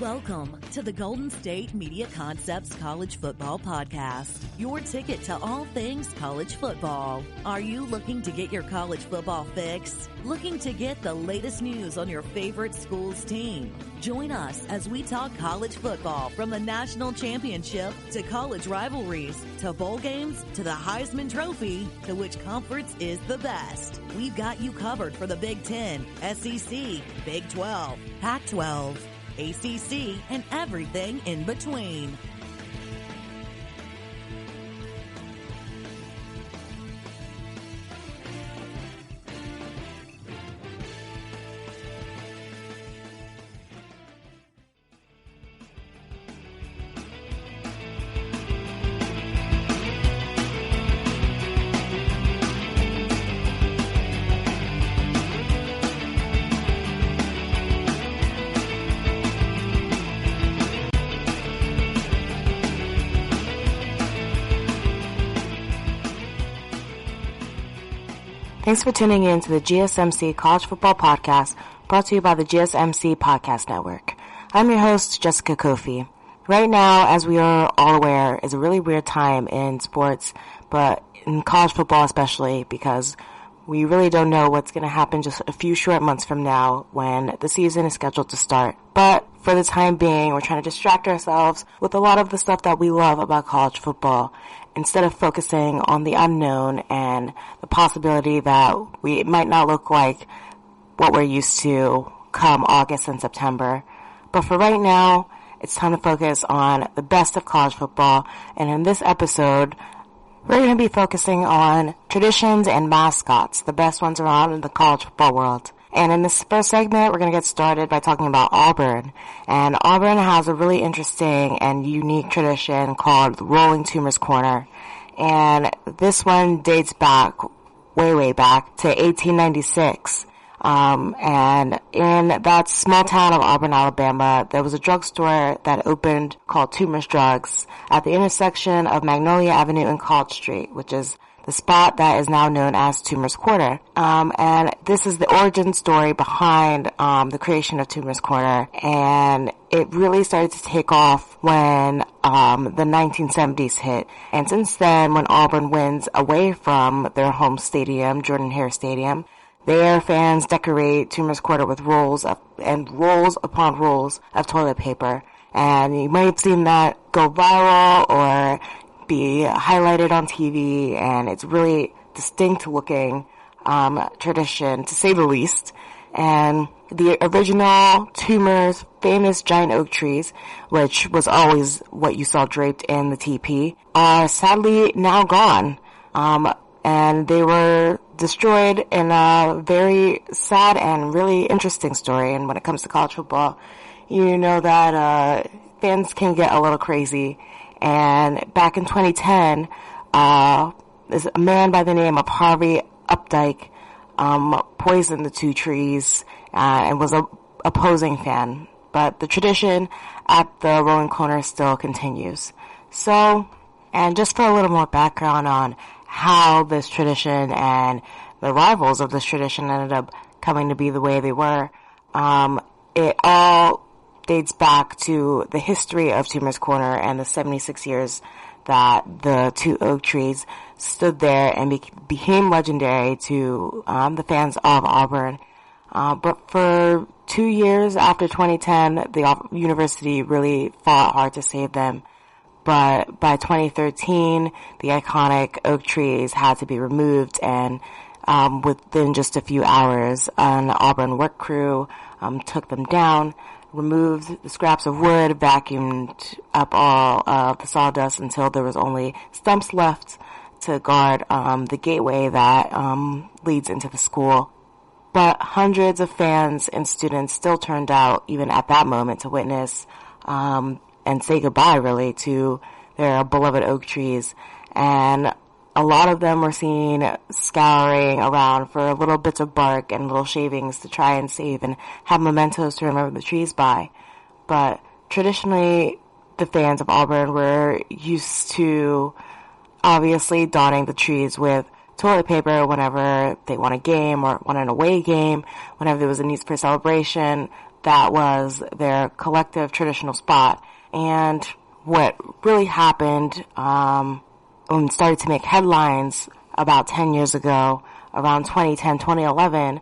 Welcome to the Golden State Media Concepts College Football Podcast, your ticket to all things college football. Are you looking to get your college football fix? Looking to get the latest news on your favorite school's team? Join us as we talk college football, from the national championship to college rivalries to bowl games to the Heisman Trophy to which conference is the best. We've got you covered for the Big Ten, SEC, Big 12, Pac-12, ACC, and everything in between. Thanks for tuning in to the GSMC College Football Podcast, brought to you by the GSMC Podcast Network. I'm your host, Jessica Kofi. Right now, as we are all aware, is a really weird time in sports, but in college football especially, because we really don't know what's going to happen just a few short months from now when the season is scheduled to start. But for the time being, we're trying to distract ourselves with a lot of the stuff that we love about college football, instead of focusing on the unknown and the possibility that it might not look like what we're used to come August and September. But for right now, it's time to focus on the best of college football. And in this episode, we're going to be focusing on traditions and mascots, the best ones around in the college football world. And in this first segment, we're going to get started by talking about Auburn. And Auburn has a really interesting and unique tradition called the Rolling Tumors Corner. And this one dates back, way back to 1896. And in that small town of Auburn, Alabama, there was a drugstore that opened called Tumors Drugs at the intersection of Magnolia Avenue and College Street, which is the spot that is now known as Tumors Corner. And this is the origin story behind the creation of Tumors Corner. And it really started to take off when the 1970s hit. And since then, when Auburn wins away from their home stadium, Jordan-Hare Stadium, their fans decorate Tumors Corner with rolls upon rolls of toilet paper. And you might have seen that go viral or be highlighted on TV, and it's really distinct looking tradition, to say the least. And the original Tumors famous giant oak trees, which was always what you saw draped in the TP, are sadly now gone. And they were destroyed in a very sad and really interesting story. And when it comes to college football, you know that fans can get a little crazy. And back in 2010, there's a man by the name of Harvey Updike poisoned the two trees and was a opposing fan. But the tradition at the Rolling Corner still continues. So, and just for a little more background on how this tradition and the rivals of this tradition ended up coming to be the way they were, it all dates back to the history of Tumors Corner and the 76 years that the two oak trees stood there and became legendary to the fans of Auburn. But for 2 years after 2010, the university really fought hard to save them. But by 2013, the iconic oak trees had to be removed, and within just a few hours, an Auburn work crew took them down, removed the scraps of wood, vacuumed up all the sawdust until there was only stumps left to guard the gateway that leads into the school. But hundreds of fans and students still turned out, even at that moment, to witness and say goodbye, really, to their beloved oak trees. And a lot of them were seen scouring around for little bits of bark and little shavings to try and save and have mementos to remember the trees by. But traditionally, the fans of Auburn were used to obviously donning the trees with toilet paper whenever they won a game or won an away game, whenever there was a need for celebration. that was their collective traditional spot. And what really happened, and started to make headlines about 10 years ago, around 2010, 2011,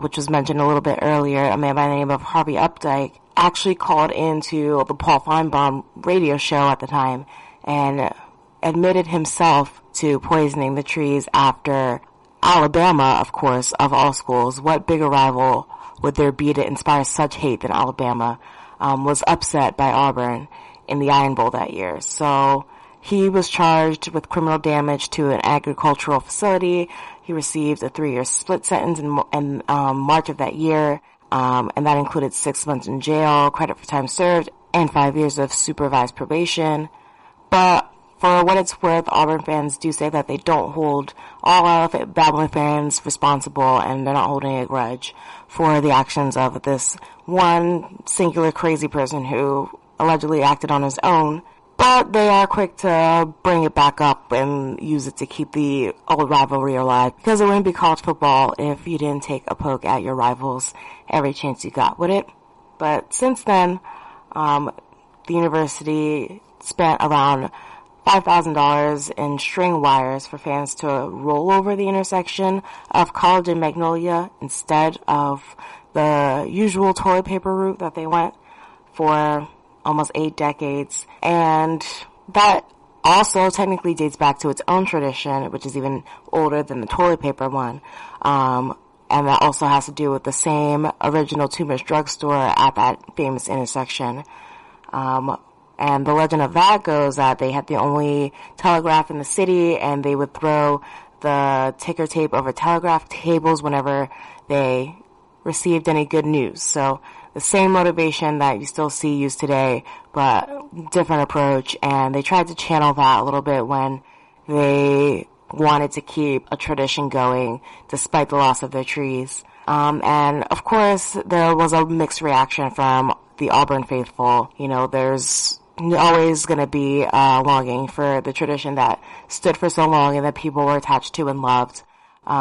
which was mentioned a little bit earlier, a man by the name of Harvey Updike actually called into the Paul Feinbaum radio show at the time and admitted himself to poisoning the trees after Alabama, of course, of all schools. What bigger rival would there be to inspire such hate than Alabama, was upset by Auburn in the Iron Bowl that year. So he was charged with criminal damage to an agricultural facility. He received a 3-year split sentence in March of that year, and that included 6 months in jail, credit for time served, and 5 years of supervised probation. But for what it's worth, Auburn fans do say that they don't hold all of Babylon fans responsible, and they're not holding a grudge for the actions of this one singular crazy person who allegedly acted on his own. But they are quick to bring it back up and use it to keep the old rivalry alive, because it wouldn't be college football if you didn't take a poke at your rivals every chance you got, would it? But since then, the university spent around $5,000 in string wires for fans to roll over the intersection of College and Magnolia instead of the usual toilet paper route that they went for almost 8 decades. And that also technically dates back to its own tradition, which is even older than the toilet paper one. And that also has to do with the same original Toomer's drugstore at that famous intersection. And the legend of that goes that they had the only telegraph in the city, and they would throw the ticker tape over telegraph tables whenever they received any good news. So the same motivation that you still see used today, but different approach. And they tried to channel that a little bit when they wanted to keep a tradition going despite the loss of their trees. And of course, there was a mixed reaction from the Auburn faithful. You know, there's always going to be a longing for the tradition that stood for so long and that people were attached to and loved.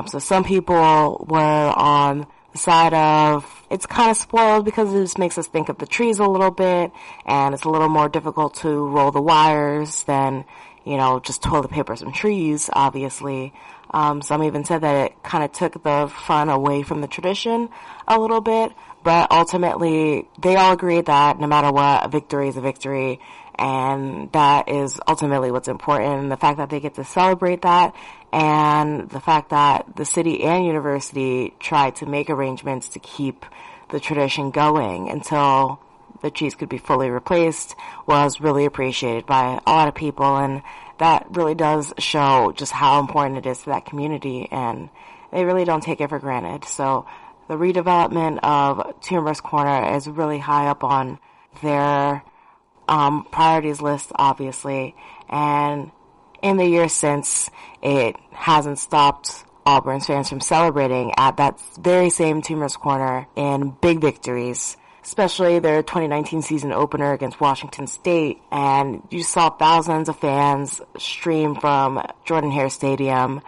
So some people were on the side of, it's kind of spoiled because it just makes us think of the trees a little bit, and it's a little more difficult to roll the wires than, you know, just toilet paper and trees, obviously. Some even said that it kind of took the fun away from the tradition a little bit, but ultimately they all agreed that no matter what, a victory is a victory, and that is ultimately what's important. And the fact that they get to celebrate that, and the fact that the city and university tried to make arrangements to keep the tradition going until the trees could be fully replaced, was really appreciated by a lot of people, and that really does show just how important it is to that community, and they really don't take it for granted. So the redevelopment of Toomer's Corner is really high up on their priorities list, obviously, and in the years since, it hasn't stopped Auburn fans from celebrating at that very same Toomer's Corner in big victories, especially their 2019 season opener against Washington State. And you saw thousands of fans stream from Jordan-Hare Stadium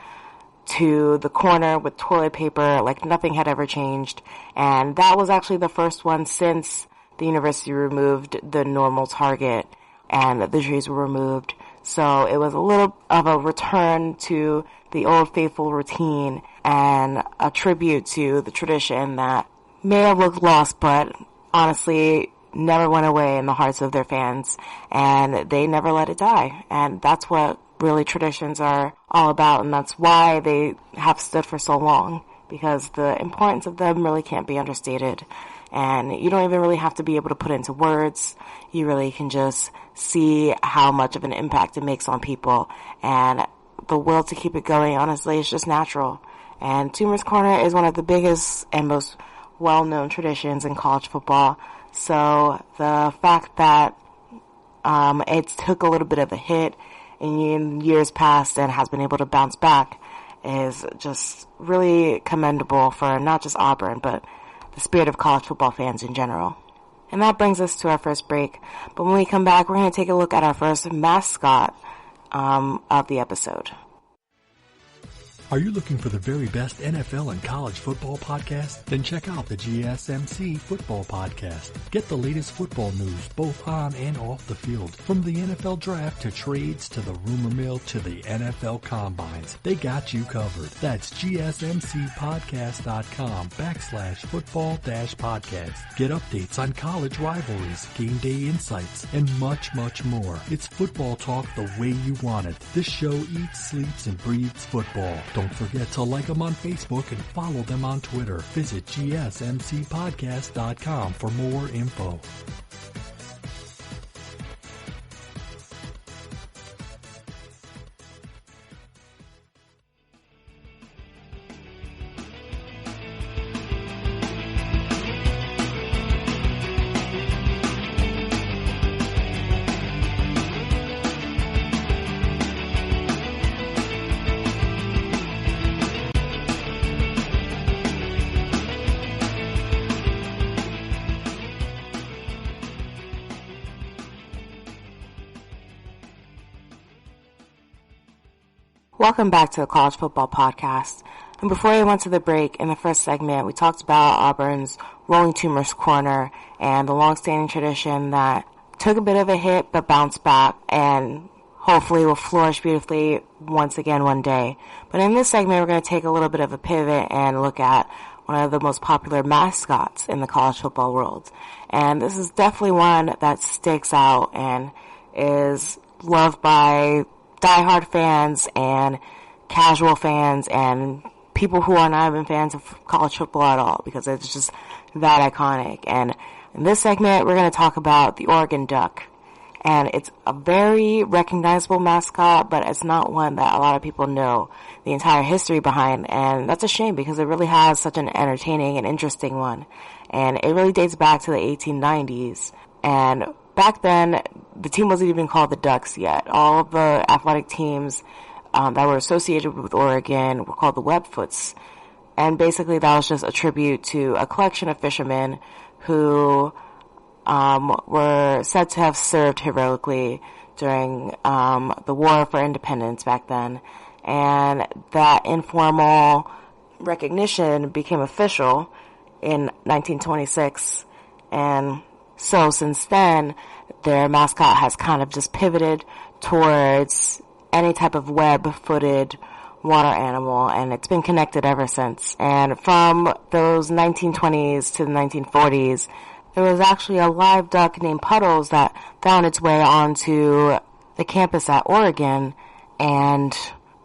to the corner with toilet paper like nothing had ever changed. And that was actually the first one since the university removed the normal target and the trees were removed. So it was a little of a return to the old faithful routine and a tribute to the tradition that may have looked lost, but honestly never went away in the hearts of their fans, and they never let it die. And that's what really traditions are all about, and that's why they have stood for so long, because the importance of them really can't be understated. And you don't even really have to be able to put it into words. You really can just see how much of an impact it makes on people. And the will to keep it going, honestly, is just natural. And Toomer's Corner is one of the biggest and most well-known traditions in college football. So the fact that it took a little bit of a hit in years past and has been able to bounce back is just really commendable for not just Auburn, but the spirit of college football fans in general. And that brings us to our first break. But when we come back, we're going to take a look at our first mascot of the episode. Are you looking for the very best NFL and college football podcast? Then check out the GSMC Football Podcast. Get the latest football news both on and off the field. From the NFL Draft to trades to the rumor mill to the NFL Combines. They got you covered. That's GSMCpodcast.com/football-podcast. Get updates on college rivalries, game day insights, and much, much more. It's football talk the way you want it. This show eats, sleeps, and breathes football. Don't forget to like them on Facebook and follow them on Twitter. Visit GSMCpodcast.com for more info. Welcome back to the College Football Podcast. And before we went to the break, in the first segment, we talked about Auburn's Rolling Tumors Corner and the long-standing tradition that took a bit of a hit but bounced back and hopefully will flourish beautifully once again one day. But in this segment, we're going to take a little bit of a pivot and look at one of the most popular mascots in the college football world. And this is definitely one that sticks out and is loved by diehard fans and casual fans and people who are not even fans of college football at all, because it's just that iconic. And in this segment, we're going to talk about the Oregon Duck. And it's a very recognizable mascot, but it's not one that a lot of people know the entire history behind. And that's a shame, because it really has such an entertaining and interesting one. And it really dates back to the 1890s. And back then, the team wasn't even called the Ducks yet. All of the athletic teams that were associated with Oregon were called the Webfoots. And basically that was just a tribute to a collection of fishermen who were said to have served heroically during the War for Independence back then. And that informal recognition became official in 1926. And so since then, their mascot has kind of just pivoted towards any type of web-footed water animal, and it's been connected ever since. And from those 1920s to the 1940s, there was actually a live duck named Puddles that found its way onto the campus at Oregon and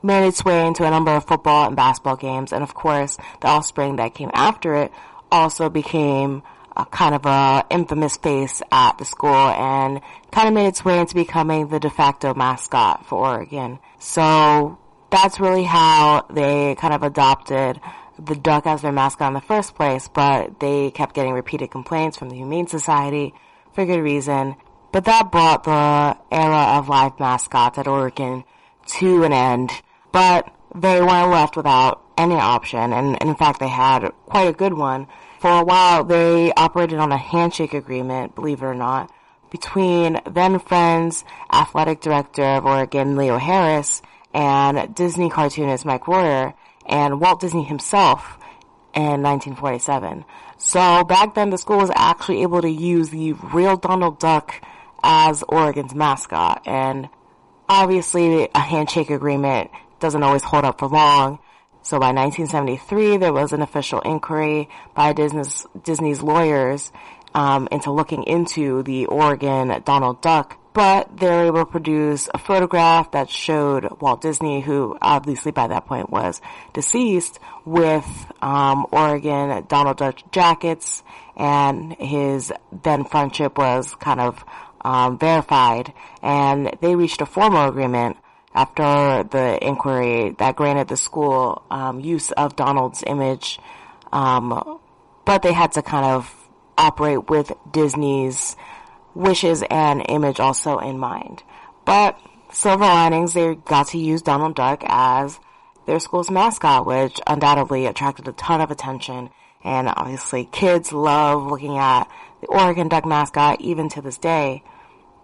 made its way into a number of football and basketball games. And of course, the offspring that came after it also became a kind of a infamous face at the school and kind of made its way into becoming the de facto mascot for Oregon. So that's really how they kind of adopted the duck as their mascot in the first place, but they kept getting repeated complaints from the Humane Society for good reason. But that brought the era of live mascots at Oregon to an end. But they weren't left without any option, and in fact they had quite a good one. For a while, they operated on a handshake agreement, believe it or not, between then-Friends athletic director of Oregon, Leo Harris, and Disney cartoonist Mike Royer, and Walt Disney himself in 1947. So back then, the school was actually able to use the real Donald Duck as Oregon's mascot. And obviously, a handshake agreement doesn't always hold up for long. So by 1973, there was an official inquiry by Disney's lawyers into looking into the Oregon Donald Duck. But they were able to produce a photograph that showed Walt Disney, who obviously by that point was deceased, with Oregon Donald Duck jackets, and his then friendship was kind of verified. And they reached a formal agreement after the inquiry that granted the school use of Donald's image, but they had to kind of operate with Disney's wishes and image also in mind. But silver linings, they got to use Donald Duck as their school's mascot, which undoubtedly attracted a ton of attention. And obviously kids love looking at the Oregon Duck mascot even to this day.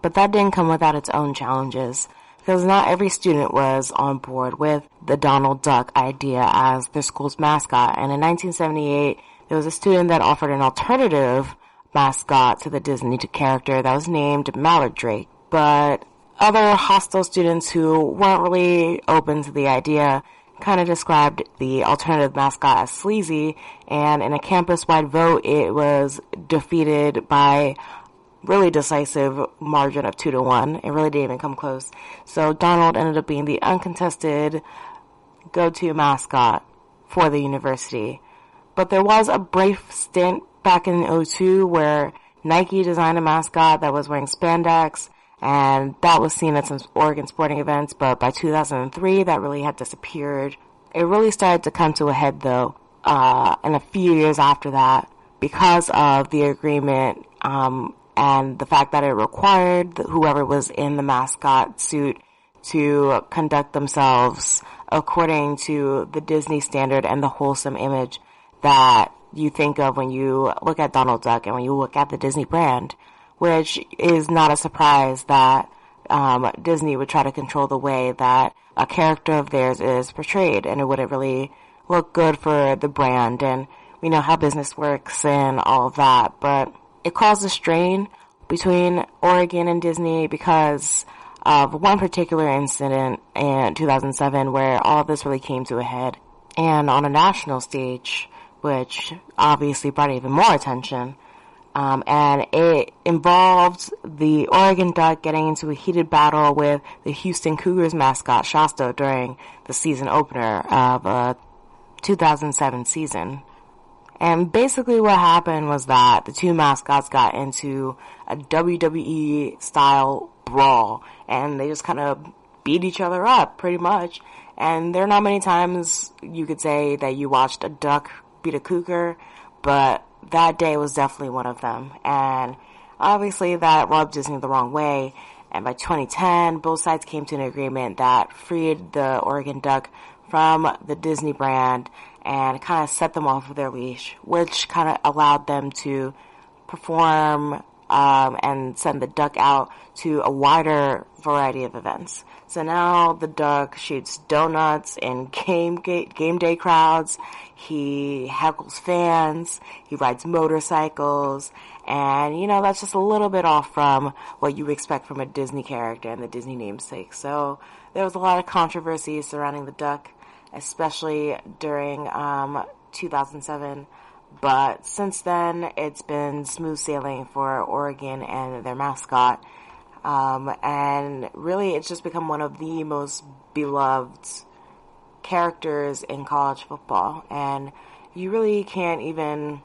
But that didn't come without its own challenges. because not every student was on board with the Donald Duck idea as their school's mascot. And in 1978, there was a student that offered an alternative mascot to the Disney character that was named Mallard Drake. But other hostile students who weren't really open to the idea kind of described the alternative mascot as sleazy, and in a campus-wide vote, it was defeated by really decisive margin of 2-1. It really didn't even come close. So Donald ended up being the uncontested go-to mascot for the university. But there was a brief stint back in 2002 where Nike designed a mascot that was wearing spandex, and that was seen at some Oregon sporting events, but by 2003, that really had disappeared. It really started to come to a head, though, in a few years after that, because of the agreement, and the fact that it required whoever was in the mascot suit to conduct themselves according to the Disney standard and the wholesome image that you think of when you look at Donald Duck and when you look at the Disney brand, which is not a surprise that Disney would try to control the way that a character of theirs is portrayed, and it wouldn't really look good for the brand, and we know how business works and all of that, but it caused a strain between Oregon and Disney because of one particular incident in 2007 where all of this really came to a head. And on a national stage, which obviously brought even more attention, and it involved the Oregon Duck getting into a heated battle with the Houston Cougars mascot, Shasta, during the season opener of a 2007 season. And basically what happened was that the two mascots got into a WWE style brawl, and they just kind of beat each other up, pretty much. And there are not many times you could say that you watched a duck beat a cougar, but that day was definitely one of them. And obviously that rubbed Disney the wrong way. And by 2010, both sides came to an agreement that freed the Oregon Duck from the Disney brand and kind of set them off with their leash, which kind of allowed them to perform and send the duck out to a wider variety of events. So now the duck shoots donuts in game day crowds, he heckles fans, he rides motorcycles, and, you know, that's just a little bit off from what you expect from a Disney character and the Disney namesake. So there was a lot of controversy surrounding the duck, especially during 2007. But since then, it's been smooth sailing for Oregon and their mascot. And really, it's just become one of the most beloved characters in college football. And you really can't even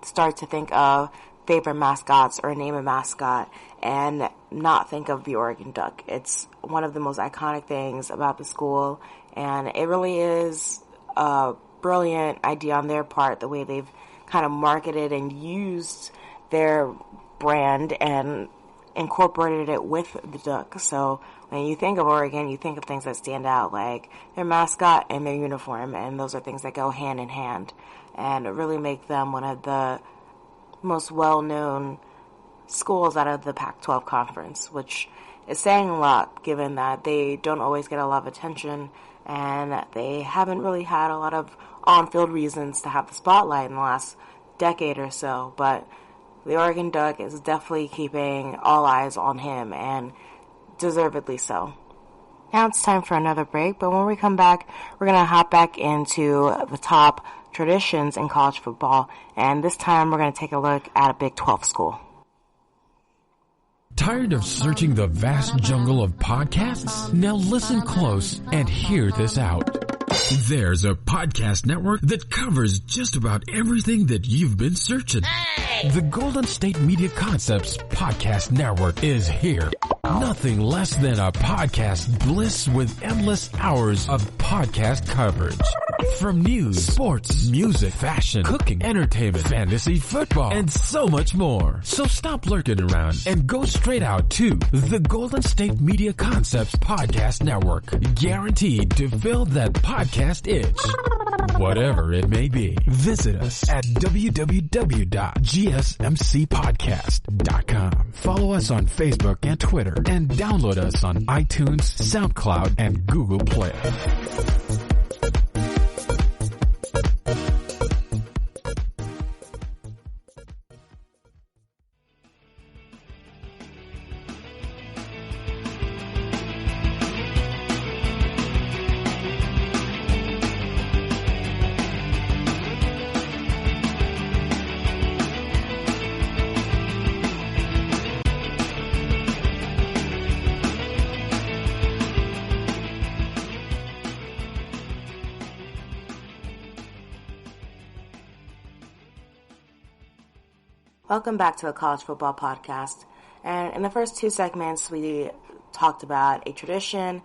start to think of favorite mascots or name a mascot and not think of the Oregon Duck. It's one of the most iconic things about the school, and it really is a brilliant idea on their part, the way they've kind of marketed and used their brand and incorporated it with the duck. So when you think of Oregon, you think of things that stand out, like their mascot and their uniform, and those are things that go hand in hand and really make them one of the most well-known schools out of the Pac-12 conference, which is saying a lot given that they don't always get a lot of attention and they haven't really had a lot of on-field reasons to have the spotlight in the last decade or so. But the Oregon Duck is definitely keeping all eyes on him, and deservedly so. Now it's time for another break, but when we come back, we're going to hop back into the top traditions in college football, and this time we're going to take a look at a Big 12 school. Tired of searching the vast jungle of podcasts? Now listen close and hear this out. There's a podcast network that covers just about everything that you've been searching. Hey! The Golden State Media Concepts Podcast Network is here. Nothing less than a podcast bliss with endless hours of podcast coverage. From news, sports, music, fashion, cooking, entertainment, fantasy, football, and so much more. So stop lurking around and go straight out to the Golden State Media Concepts Podcast Network. Guaranteed to fill that podcast itch. whatever it may be. Visit us at www.gsmcpodcast.com. Follow us on Facebook and Twitter, and download us on iTunes, SoundCloud, and Google Play. Welcome back to the College Football Podcast. And in the first two segments, we talked about a tradition,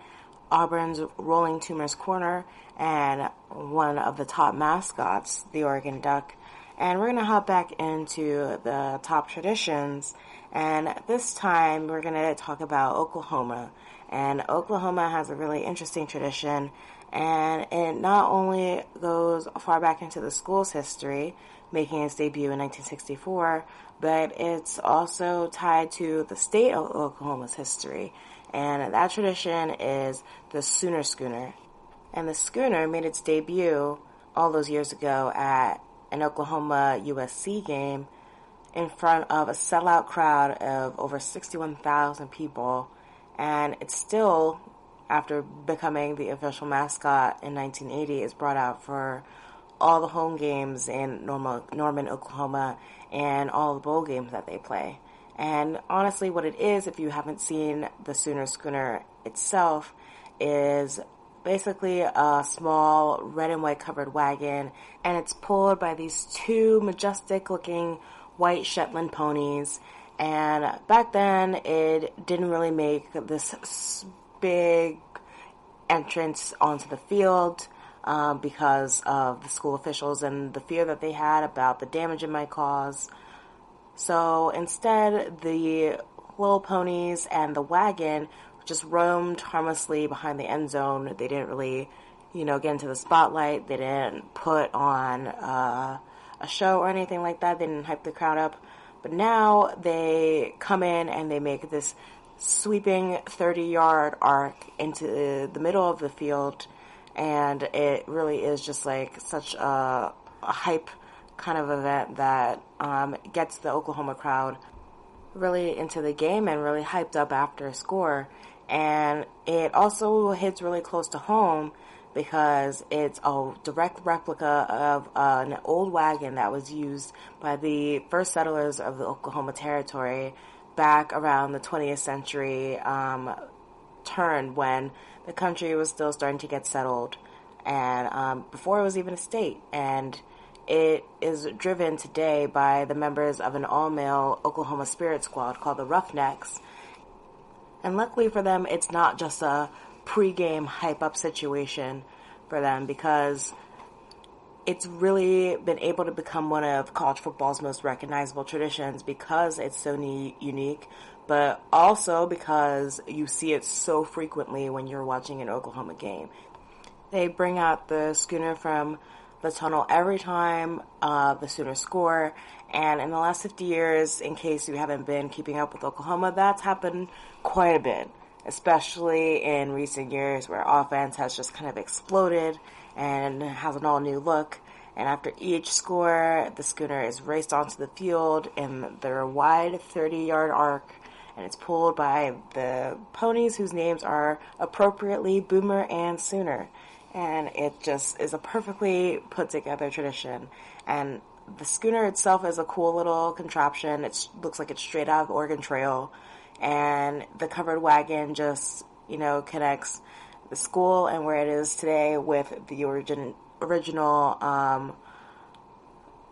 Auburn's Rolling Tumors Corner, and one of the top mascots, the Oregon Duck. And we're going to hop back into the top traditions. And this time, we're going to talk about Oklahoma. And Oklahoma has a really interesting tradition. And it not only goes far back into the school's history, making its debut in 1964, but it's also tied to the state of Oklahoma's history. And that tradition is the Sooner Schooner. And the Schooner made its debut all those years ago at an Oklahoma USC game in front of a sellout crowd of over 61,000 people. And it's still, after becoming the official mascot in 1980, is brought out for all the home games in Norman, Oklahoma, and all the bowl games that they play. And honestly, what it is, if you haven't seen the Sooner Schooner itself, is basically a small red and white covered wagon, and it's pulled by these two majestic looking white Shetland ponies. And back then, it didn't really make this big entrance onto the field, because of the school officials and the fear that they had about the damage it might cause. So instead, the little ponies and the wagon just roamed harmlessly behind the end zone. They didn't really, get into the spotlight. They didn't put on a show or anything like that. They didn't hype the crowd up. But now they come in and they make this sweeping 30-yard arc into the middle of the field. And it really is just like such a hype kind of event that gets the Oklahoma crowd really into the game and really hyped up after a score. And it also hits really close to home because it's a direct replica of an old wagon that was used by the first settlers of the Oklahoma Territory back around the 20th century turn, when the country was still starting to get settled, and before it was even a state. And it is driven today by the members of an all-male Oklahoma Spirit Squad called the Roughnecks. And luckily for them, it's not just a pre-game hype-up situation for them, because it's really been able to become one of college football's most recognizable traditions because it's so unique, but also because you see it so frequently when you're watching an Oklahoma game. They bring out the Schooner from the tunnel every time the Sooners score, and in the last 50 years, in case you haven't been keeping up with Oklahoma, that's happened quite a bit, especially in recent years where offense has just kind of exploded and has an all-new look. And after each score, the Schooner is raced onto the field in their wide 30-yard arc, and it's pulled by the ponies whose names are appropriately Boomer and Sooner. And it just is a perfectly put-together tradition. And the Schooner itself is a cool little contraption. It looks like it's straight out of Oregon Trail. And the covered wagon just, connects the school and where it is today with the original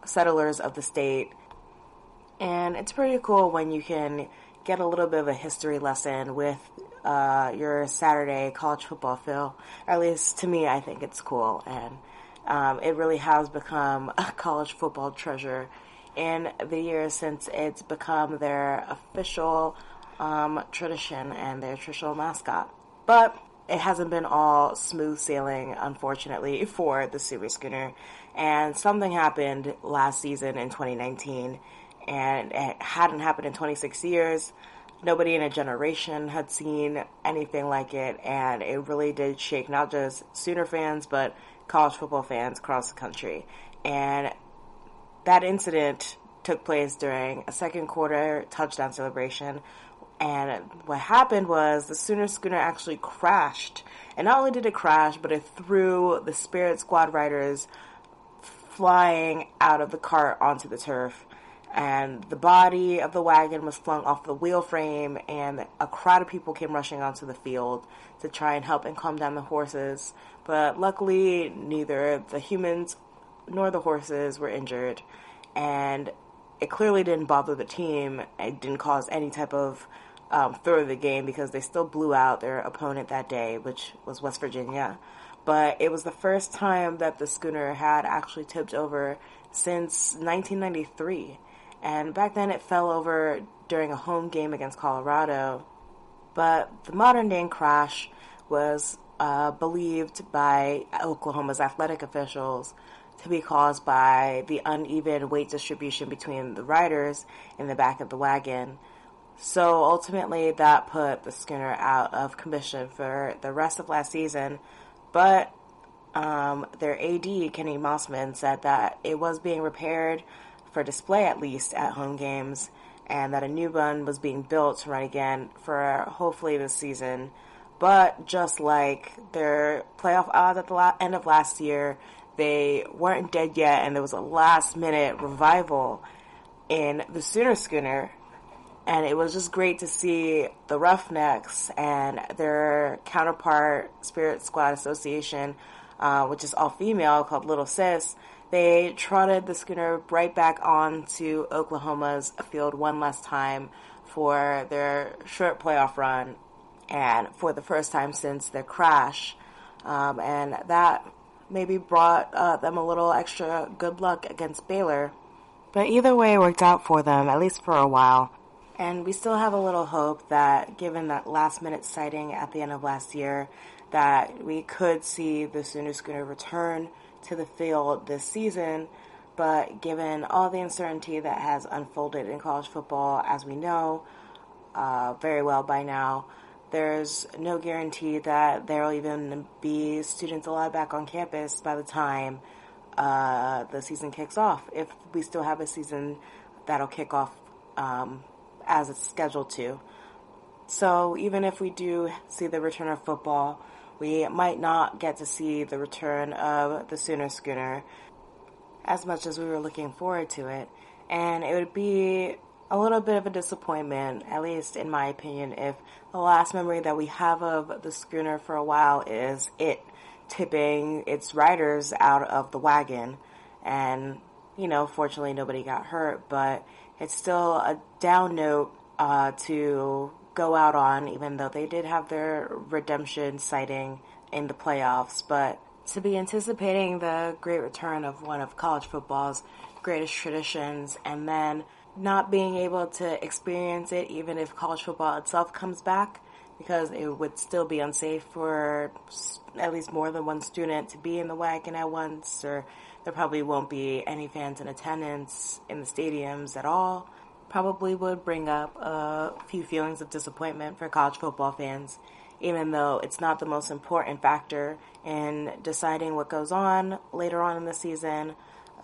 settlers of the state. And it's pretty cool when you can get a little bit of a history lesson with your Saturday college football feel. Or at least to me, I think it's cool. And it really has become a college football treasure in the years since it's become their official tradition and their official mascot. But it hasn't been all smooth sailing, unfortunately, for the Super Schooner. And something happened last season in 2019, and it hadn't happened in 26 years. Nobody in a generation had seen anything like it, and it really did shake not just Sooner fans, but college football fans across the country. And that incident took place during a second quarter touchdown celebration. And what happened was the Sooner Schooner actually crashed. And not only did it crash, but it threw the Spirit Squad riders flying out of the cart onto the turf. And the body of the wagon was flung off the wheel frame, and a crowd of people came rushing onto the field to try and help and calm down the horses. But luckily, neither the humans nor the horses were injured. And it clearly didn't bother the team. It didn't cause any type of throw of the game, because they still blew out their opponent that day, which was West Virginia. But it was the first time that the Schooner had actually tipped over since 1993. And back then it fell over during a home game against Colorado. But the modern day crash was believed by Oklahoma's athletic officials to be caused by the uneven weight distribution between the riders in the back of the wagon. So ultimately that put the Schooner out of commission for the rest of last season. But their AD, Kenny Mossman, said that it was being repaired for display, at least at home games, and that a new one was being built to run again for hopefully this season. But just like their playoff odds at the end of last year, they weren't dead yet, and there was a last-minute revival in the Sooner Schooner. And it was just great to see the Roughnecks and their counterpart Spirit Squad Association, which is all-female, called Little Sis. They trotted the Schooner right back onto Oklahoma's field one last time for their short playoff run, and for the first time since their crash. And that maybe brought them a little extra good luck against Baylor. But either way, it worked out for them, at least for a while. And we still have a little hope that, given that last-minute sighting at the end of last year, that we could see the Sooner Schooner return to the field this season. But given all the uncertainty that has unfolded in college football, as we know very well by now, there's no guarantee that there will even be students allowed back on campus by the time the season kicks off, if we still have a season that'll kick off as it's scheduled to. So even if we do see the return of football, we might not get to see the return of the Sooner Schooner as much as we were looking forward to it. And it would be a little bit of a disappointment, at least in my opinion, if the last memory that we have of the Schooner for a while is it tipping its riders out of the wagon. And, fortunately nobody got hurt, but it's still a down note to go out on, even though they did have their redemption sighting in the playoffs. But to be anticipating the great return of one of college football's greatest traditions, and then not being able to experience it even if college football itself comes back, because it would still be unsafe for at least more than one student to be in the wagon at once, or there probably won't be any fans in attendance in the stadiums at all, probably would bring up a few feelings of disappointment for college football fans, even though it's not the most important factor in deciding what goes on later on in the season,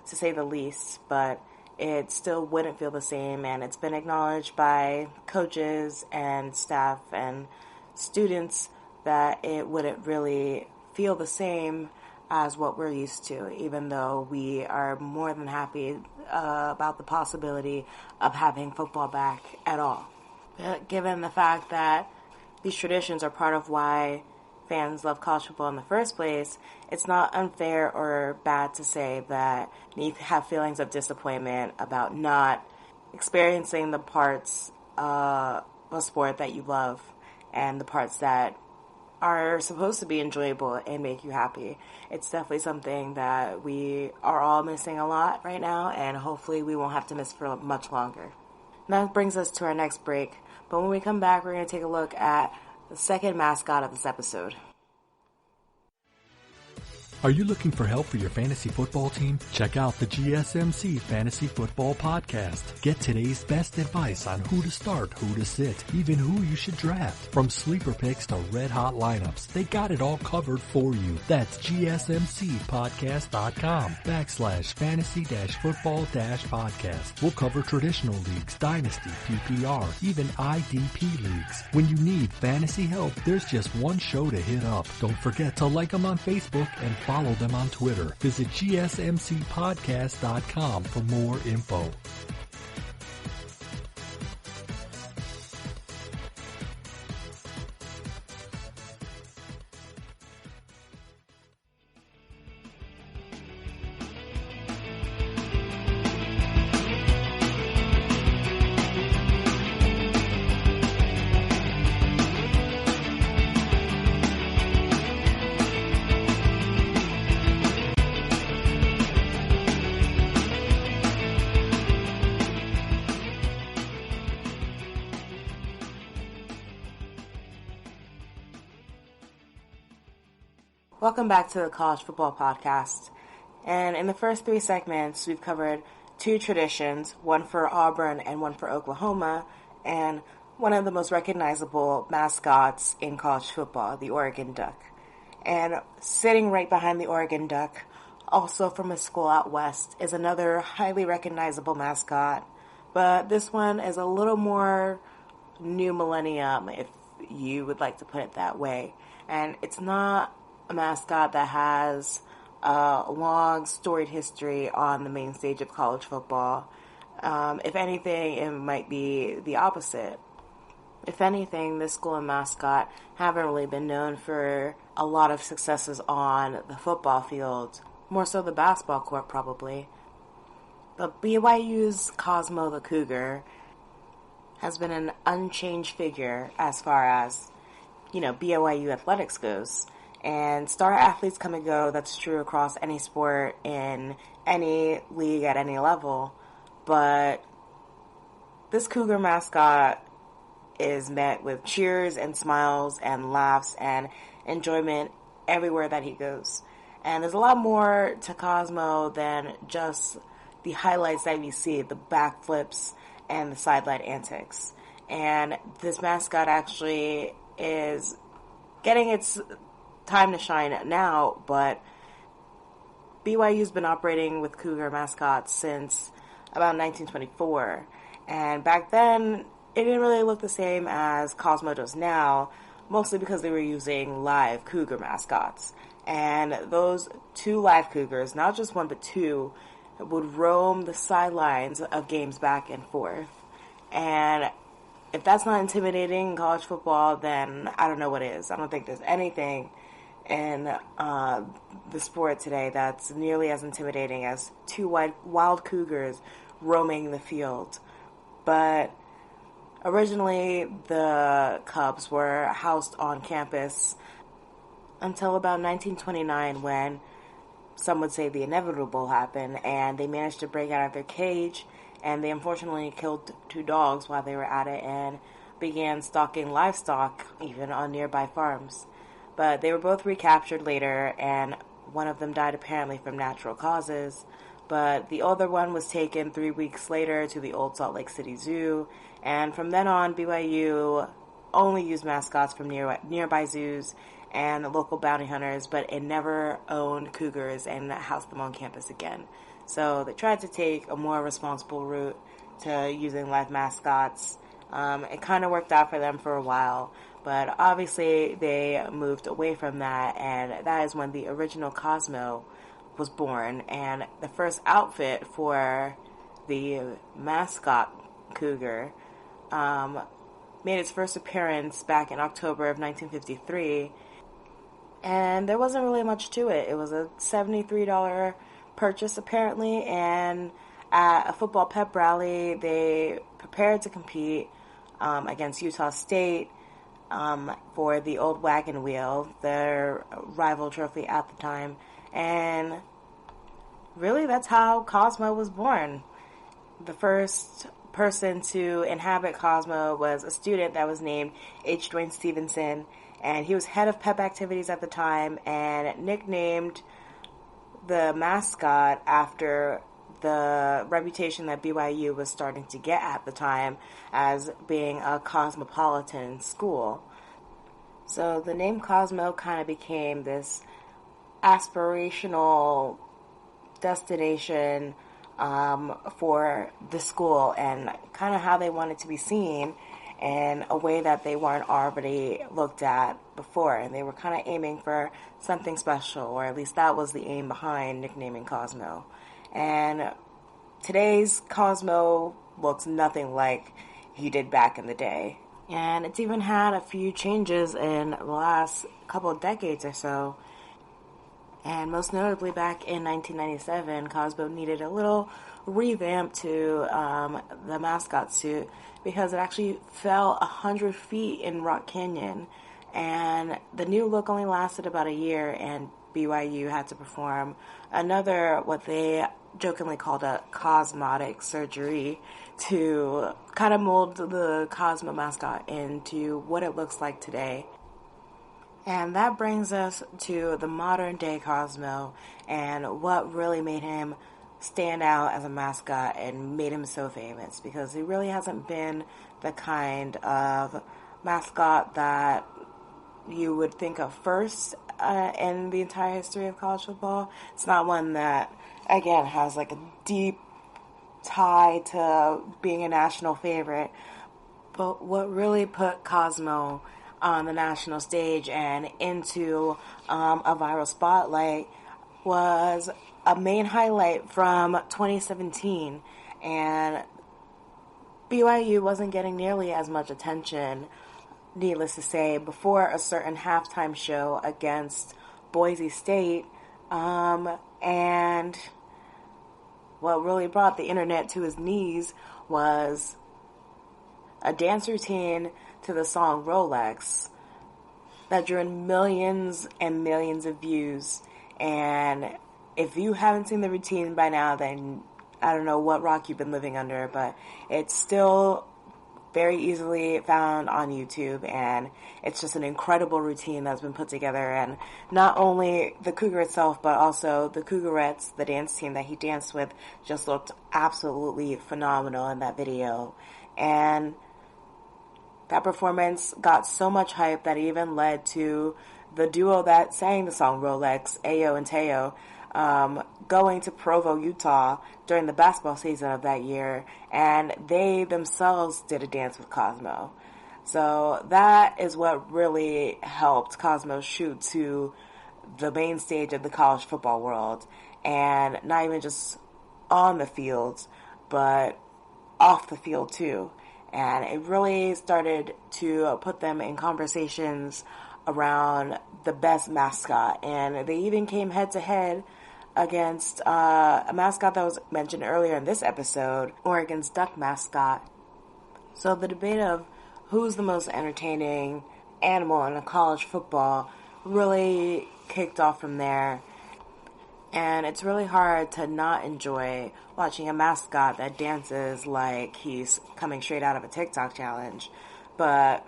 to say the least. But it still wouldn't feel the same, and it's been acknowledged by coaches and staff and students that it wouldn't really feel the same as what we're used to, even though we are more than happy about the possibility of having football back at all. But given the fact that these traditions are part of why fans love college football in the first place, it's not unfair or bad to say that you have feelings of disappointment about not experiencing the parts of a sport that you love and the parts that are supposed to be enjoyable and make you happy. It's definitely something that we are all missing a lot right now, and hopefully we won't have to miss for much longer. And that brings us to our next break, but when we come back, we're going to take a look at the second mascot of this episode. Are you looking for help for your fantasy football team? Check out the GSMC Fantasy Football Podcast. Get today's best advice on who to start, who to sit, even who you should draft. From sleeper picks to red-hot lineups, they got it all covered for you. That's gsmcpodcast.com/fantasy-football-podcast. We'll cover traditional leagues, dynasty, PPR, even IDP leagues. When you need fantasy help, there's just one show to hit up. Don't forget to like them on Facebook and follow them on Twitter. Visit gsmcpodcast.com for more info. Welcome back to the College Football Podcast. And in the first 3 segments, we've covered 2 traditions, one for Auburn and one for Oklahoma, and one of the most recognizable mascots in college football, the Oregon Duck. And sitting right behind the Oregon Duck, also from a school out west, is another highly recognizable mascot, but this one is a little more new millennium, if you would like to put it that way. And it's not a mascot that has a long storied history on the main stage of college football. If anything, it might be the opposite. If anything, this school and mascot haven't really been known for a lot of successes on the football field, more so the basketball court probably. But BYU's Cosmo the Cougar has been an unchanged figure as far as, BYU athletics goes. And star athletes come and go. That's true across any sport, in any league, at any level. But this Cougar mascot is met with cheers and smiles and laughs and enjoyment everywhere that he goes. And there's a lot more to Cosmo than just the highlights that we see, the backflips and the sideline antics. And this mascot actually is getting its time to shine now, but BYU's been operating with Cougar mascots since about 1924, and back then it didn't really look the same as Cosmo does now, mostly because they were using live Cougar mascots. And those 2 live Cougars, not just 1 but 2, would roam the sidelines of games back and forth. And if that's not intimidating in college football, then I don't know what is. I don't think there's anything in the sport today that's nearly as intimidating as 2 wild Cougars roaming the field. But originally, the Cubs were housed on campus until about 1929, when some would say the inevitable happened, and they managed to break out of their cage, and they unfortunately killed 2 dogs while they were at it and began stalking livestock even on nearby farms. But they were both recaptured later, and one of them died apparently from natural causes. But the other one was taken 3 weeks later to the Old Salt Lake City Zoo, and from then on, BYU only used mascots from nearby zoos and local bounty hunters, but it never owned cougars and housed them on campus again. So they tried to take a more responsible route to using live mascots. It kind of worked out for them for a while, but obviously they moved away from that, and that is when the original Cosmo was born. And the first outfit for the mascot cougar made its first appearance back in October of 1953, and there wasn't really much to it. It was a $73 purchase apparently, and at a football pep rally they prepared to compete against Utah State for the old wagon wheel, their rival trophy at the time. And really, that's how Cosmo was born. The first person to inhabit Cosmo was a student that was named H. Dwayne Stevenson, and he was head of pep activities at the time and nicknamed the mascot after the reputation that BYU was starting to get at the time as being a cosmopolitan school. So the name Cosmo kind of became this aspirational destination for the school and kind of how they wanted to be seen in a way that they weren't already looked at before. And they were kind of aiming for something special, or at least that was the aim behind nicknaming Cosmo. And today's Cosmo looks nothing like he did back in the day. And it's even had a few changes in the last couple of decades or so. And most notably back in 1997, Cosmo needed a little revamp to the mascot suit because it actually fell 100 feet in Rock Canyon. And the new look only lasted about a year, and BYU had to perform another, what they jokingly called a cosmetic surgery, to kind of mold the Cosmo mascot into what it looks like today. And that brings us to the modern day Cosmo and what really made him stand out as a mascot and made him so famous, because he really hasn't been the kind of mascot that you would think of first in the entire history of college football. It's not one that, again, has like a deep tie to being a national favorite. But what really put Cosmo on the national stage and into a viral spotlight was a main highlight from 2017. And BYU wasn't getting nearly as much attention, needless to say, before a certain halftime show against Boise State. And what really brought the internet to his knees was a dance routine to the song Rolex that drew in millions and millions of views. And if you haven't seen the routine by now, then I don't know what rock you've been living under, but it's still very easily found on YouTube, and it's just an incredible routine that's been put together. And not only the Cougar itself, but also the Cougarettes, the dance team that he danced with, just looked absolutely phenomenal in that video. And that performance got so much hype that it even led to the duo that sang the song Rolex, Ayo and Teo, going to Provo, Utah during the basketball season of that year, and they themselves did a dance with Cosmo. So that is what really helped Cosmo shoot to the main stage of the college football world, and not even just on the field, but off the field too. And it really started to put them in conversations around the best mascot, and they even came head to head against a mascot that was mentioned earlier in this episode, Oregon's Duck mascot. So the debate of who's the most entertaining animal in a college football really kicked off from there. And it's really hard to not enjoy watching a mascot that dances like he's coming straight out of a TikTok challenge. But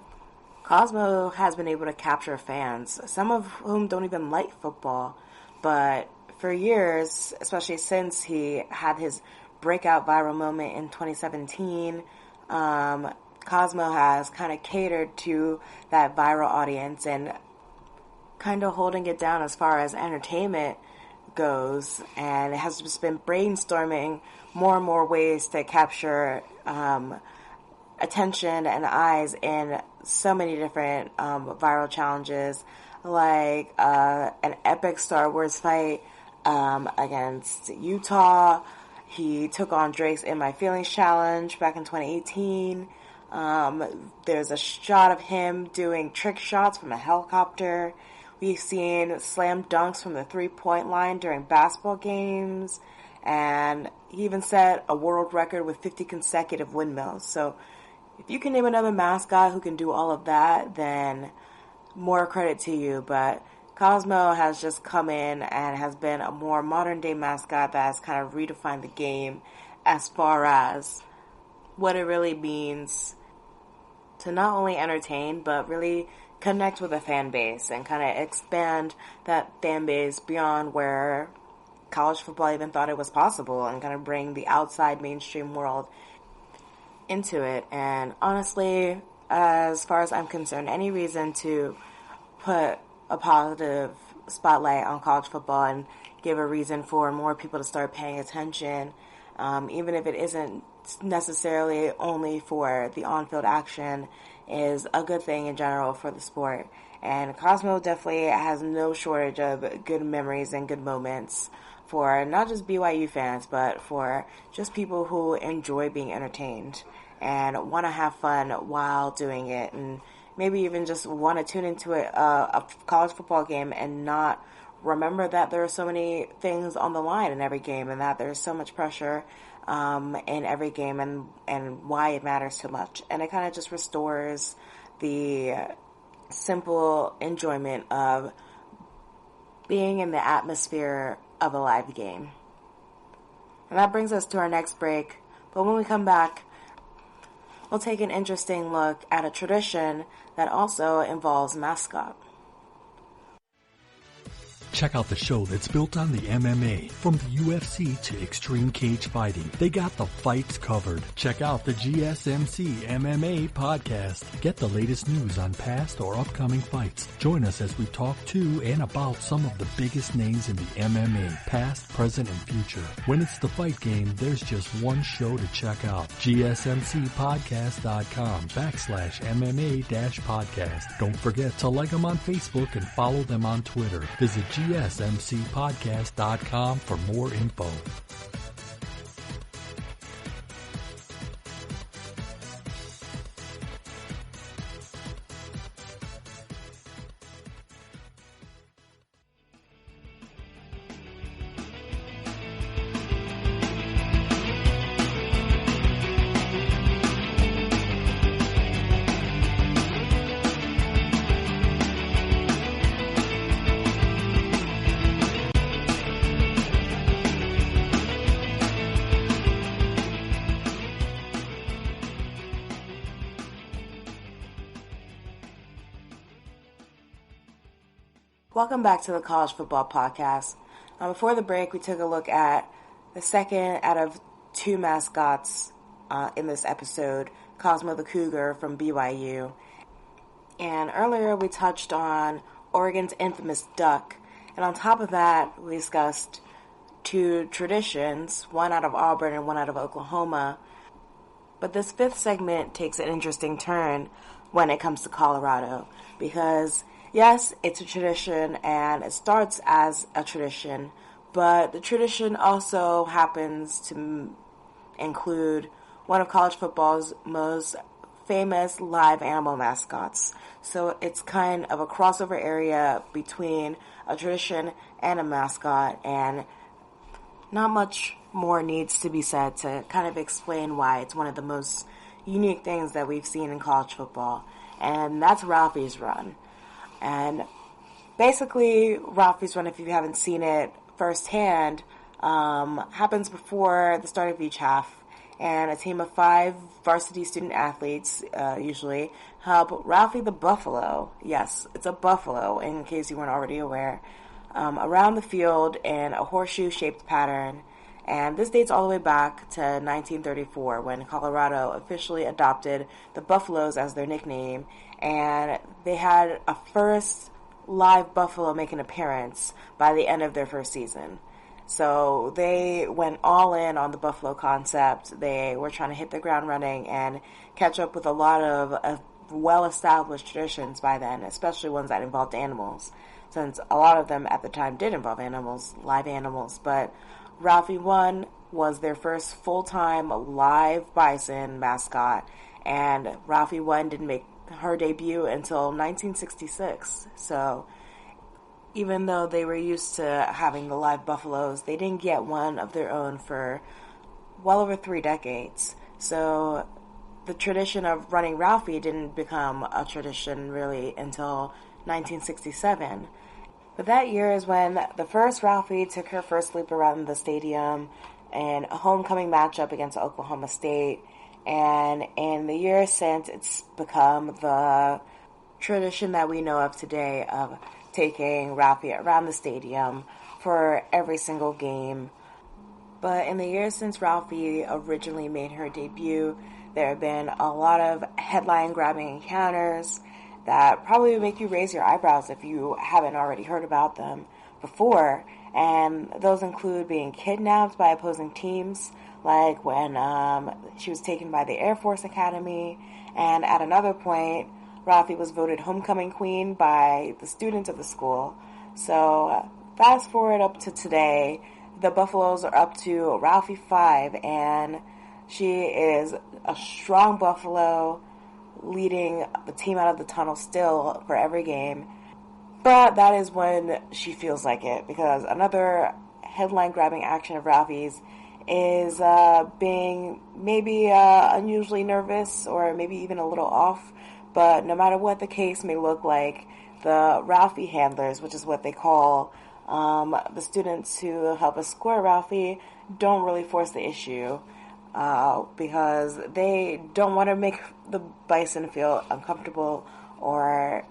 Cosmo has been able to capture fans, some of whom don't even like football, but for years, especially since he had his breakout viral moment in 2017, Cosmo has kind of catered to that viral audience and kind of holding it down as far as entertainment goes, and it has just been brainstorming more and more ways to capture attention and eyes in so many different viral challenges, like an epic Star Wars fight against Utah. He took on Drake's In My Feelings challenge back in 2018. There's a shot of him doing trick shots from a helicopter. We've seen slam dunks from the three-point line during basketball games. And he even set a world record with 50 consecutive windmills. So if you can name another mascot who can do all of that, then more credit to you. But Cosmo has just come in and has been a more modern-day mascot that has kind of redefined the game as far as what it really means to not only entertain, but really connect with a fan base and kind of expand that fan base beyond where college football even thought it was possible and kind of bring the outside mainstream world into it. And honestly, as far as I'm concerned, any reason to put a positive spotlight on college football and give a reason for more people to start paying attention, even if it isn't necessarily only for the on-field action, is a good thing in general for the sport. And Cosmo definitely has no shortage of good memories and good moments for not just BYU fans, but for just people who enjoy being entertained and want to have fun while doing it, and maybe even just want to tune into a college football game and not remember that there are so many things on the line in every game, and that there's so much pressure in every game, and why it matters so much. And it kind of just restores the simple enjoyment of being in the atmosphere of a live game. And that brings us to our next break. But when we come back, we'll take an interesting look at a tradition that also involves mascot. Check out the show that's built on the MMA, from the UFC to extreme cage fighting. They got the fights covered. Check out the GSMC MMA podcast. Get the latest news on past or upcoming fights. Join us as we talk to and about some of the biggest names in the MMA, past, present, and future. When it's the fight game, there's just one show to check out. GSMCpodcast.com/MMA-podcast. Don't forget to like them on Facebook and follow them on Twitter. Visit GSMCpodcast.com for more info. Welcome back to the College Football Podcast. Before the break, we took a look at the second out of two mascots in this episode, Cosmo the Cougar from BYU. And earlier we touched on Oregon's infamous duck. And on top of that, we discussed two traditions, one out of Auburn and one out of Oklahoma. But this fifth segment takes an interesting turn when it comes to Colorado, because yes, it's a tradition, and it starts as a tradition, but the tradition also happens to include one of college football's most famous live animal mascots. So it's kind of a crossover area between a tradition and a mascot, and not much more needs to be said to kind of explain why it's one of the most unique things that we've seen in college football, and that's Ralphie's Run. And basically, Ralphie's Run, if you haven't seen it firsthand, happens before the start of each half. And a team of 5 varsity student athletes, usually, help Ralphie the buffalo, yes, it's a buffalo, in case you weren't already aware, around the field in a horseshoe-shaped pattern. And this dates all the way back to 1934, when Colorado officially adopted the Buffaloes as their nickname, and they had a first live buffalo make an appearance by the end of their first season. So they went all in on the buffalo concept. They were trying to hit the ground running and catch up with a lot of well-established traditions by then, especially ones that involved animals, since a lot of them at the time did involve animals, live animals. But Ralphie 1 was their first full-time live bison mascot, and Ralphie 1 didn't make her debut until 1966. So even though they were used to having the live buffaloes, they didn't get one of their own for well over 3 decades. So the tradition of running Ralphie didn't become a tradition really until 1967. But that year is when the first Ralphie took her first leap around the stadium in a homecoming matchup against Oklahoma State. And in the years since, it's become the tradition that we know of today of taking Ralphie around the stadium for every single game. But in the years since Ralphie originally made her debut, there have been a lot of headline-grabbing encounters that probably would make you raise your eyebrows if you haven't already heard about them before. And those include being kidnapped by opposing teams, like when she was taken by the Air Force Academy, and at another point, Ralphie was voted homecoming queen by the students of the school. So fast forward up to today, the Buffaloes are up to Ralphie 5, and she is a strong Buffalo, leading the team out of the tunnel still for every game. But that is when she feels like it, because another headline-grabbing action of Ralphie's is being maybe unusually nervous or maybe even a little off. But no matter what the case may look like, the Ralphie handlers, which is what they call the students who help escort Ralphie, don't really force the issue because they don't want to make the Bison feel uncomfortable or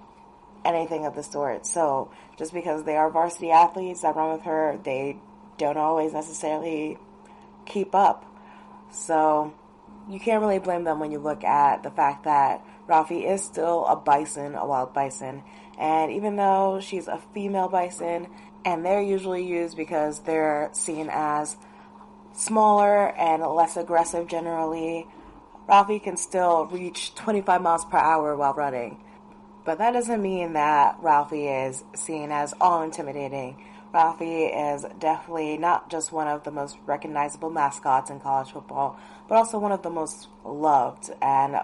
anything of the sort. So just because they are varsity athletes that run with her, they don't always necessarily keep up. So you can't really blame them when you look at the fact that Ralphie is still a bison, a wild bison. And even though she's a female bison, and they're usually used because they're seen as smaller and less aggressive generally, Ralphie can still reach 25 miles per hour while running. But that doesn't mean that Ralphie is seen as all intimidating. Ralphie is definitely not just one of the most recognizable mascots in college football, but also one of the most loved and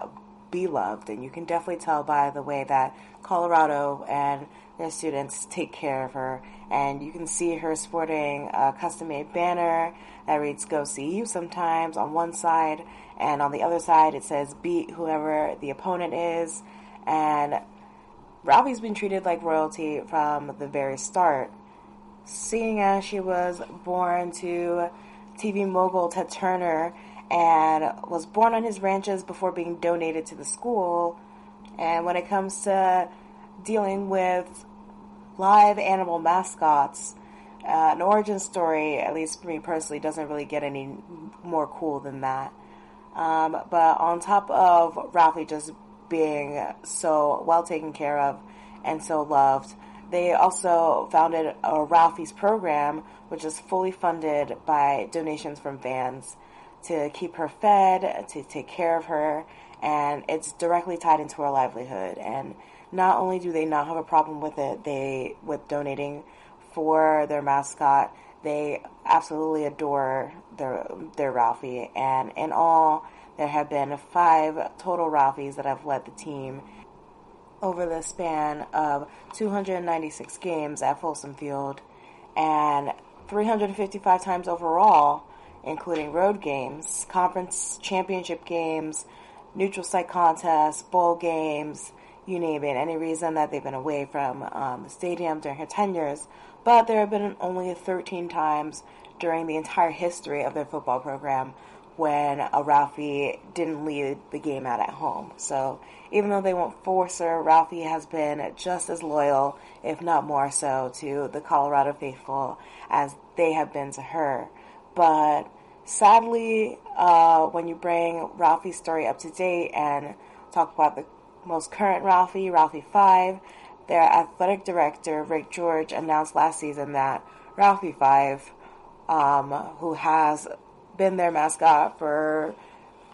beloved. And you can definitely tell by the way that Colorado and their students take care of her. And you can see her sporting a custom-made banner that reads "Go See You" sometimes on one side, and on the other side it says "Beat whoever the opponent is." And Ralphie's been treated like royalty from the very start, seeing as she was born to TV mogul Ted Turner and was born on his ranches before being donated to the school. And when it comes to dealing with live animal mascots, an origin story, at least for me personally, doesn't really get any more cool than that. But on top of Ralphie just being so well taken care of and so loved, they also founded a Ralphie's program, which is fully funded by donations from fans to keep her fed, to take care of her, and it's directly tied into her livelihood. And not only do they not have a problem with it, with donating for their mascot, they absolutely adore their Ralphie. And in all, there have been 5 total Ralphies that have led the team over the span of 296 games at Folsom Field, and 355 times overall, including road games, conference championship games, neutral site contests, bowl games, you name it, any reason that they've been away from the stadium during her tenures. But there have been only 13 times during the entire history of their football program when a Ralphie didn't lead the game out at home. So even though they won't force her, Ralphie has been just as loyal, if not more so, to the Colorado faithful as they have been to her. But sadly, when you bring Ralphie's story up to date and talk about the most current Ralphie, Ralphie 5, their athletic director, Rick George, announced last season that Ralphie 5, who has been their mascot for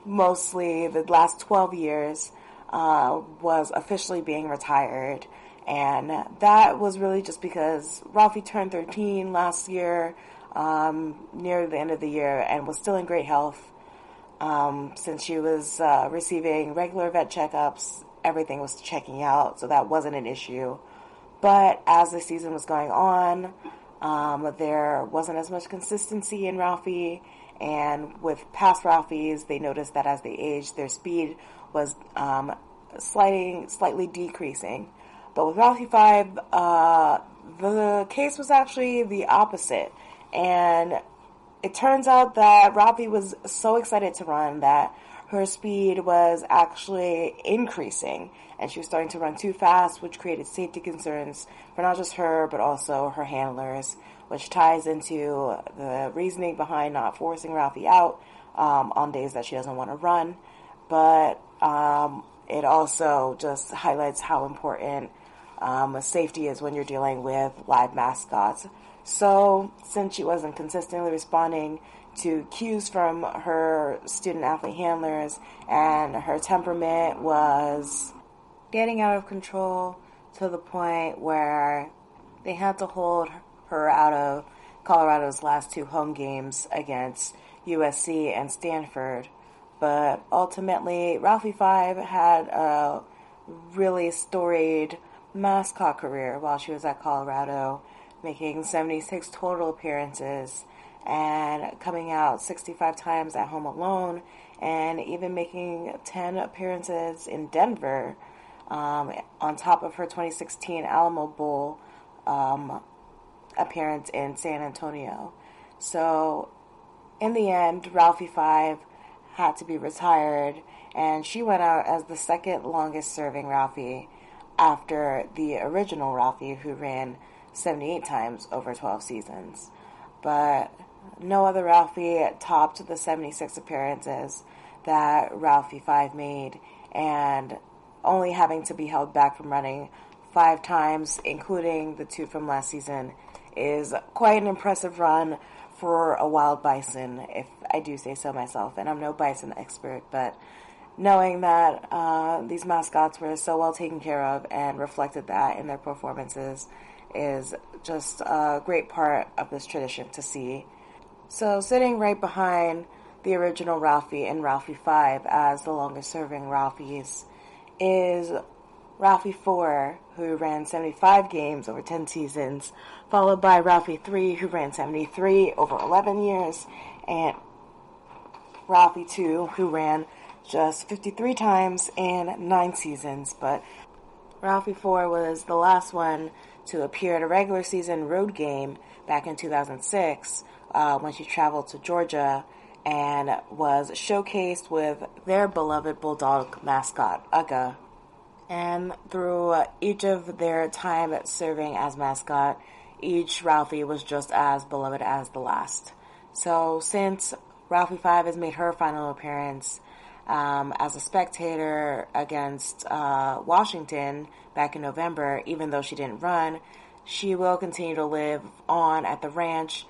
mostly the last 12 years, was officially being retired. And that was really just because Ralphie turned 13 last year, near the end of the year, and was still in great health. Since she was receiving regular vet checkups, everything was checking out, so that wasn't an issue. But as the season was going on, there wasn't as much consistency in Ralphie, and with past Ralphies, they noticed that as they aged, their speed was slightly decreasing. But with Ralphie 5, the case was actually the opposite. And it turns out that Ralphie was so excited to run that her speed was actually increasing, and she was starting to run too fast, which created safety concerns for not just her, but also her handlers, which ties into the reasoning behind not forcing Ralphie out on days that she doesn't want to run. But it also just highlights how important safety is when you're dealing with live mascots. So, since she wasn't consistently responding to cues from her student-athlete handlers, and her temperament was getting out of control to the point where they had to hold her out of Colorado's last 2 home games against USC and Stanford. But ultimately, Ralphie 5 had a really storied mascot career while she was at Colorado, making 76 total appearances and coming out 65 times at home alone, and even making 10 appearances in Denver, on top of her 2016 Alamo Bowl appearance in San Antonio. So, in the end, Ralphie 5 had to be retired, and she went out as the second longest serving Ralphie after the original Ralphie, who ran 78 times over 12 seasons. But no other Ralphie topped the 76 appearances that Ralphie 5 made, and only having to be held back from running 5 times, including the 2 from last season, is quite an impressive run for a wild bison, if I do say so myself. And I'm no bison expert, but knowing that these mascots were so well taken care of and reflected that in their performances is just a great part of this tradition to see. So sitting right behind the original Ralphie and Ralphie 5 as the longest serving Ralphies is Ralphie 4, who ran 75 games over 10 seasons, followed by Ralphie 3, who ran 73 over 11 years, and Ralphie 2, who ran just 53 times in 9 seasons. But Ralphie 4 was the last one to appear at a regular season road game back in 2006 when she traveled to Georgia and was showcased with their beloved bulldog mascot, Uga. And through each of their time serving as mascot, each Ralphie was just as beloved as the last. So since Ralphie 5 has made her final appearance as a spectator against Washington back in November, even though she didn't run, she will continue to live on at the ranch,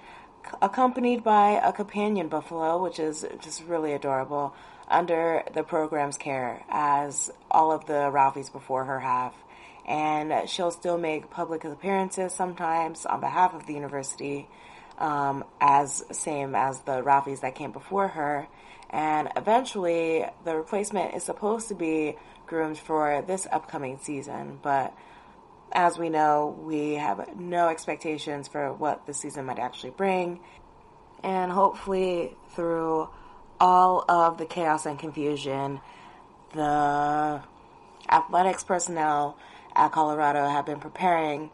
accompanied by a companion buffalo, which is just really adorable, under the program's care, as all of the Ralphies before her have. And she'll still make public appearances sometimes on behalf of the university, as same as the Ralphies that came before her. And eventually, the replacement is supposed to be groomed for this upcoming season, but as we know, we have no expectations for what the season might actually bring. And hopefully, through all of the chaos and confusion, the athletics personnel at Colorado have been preparing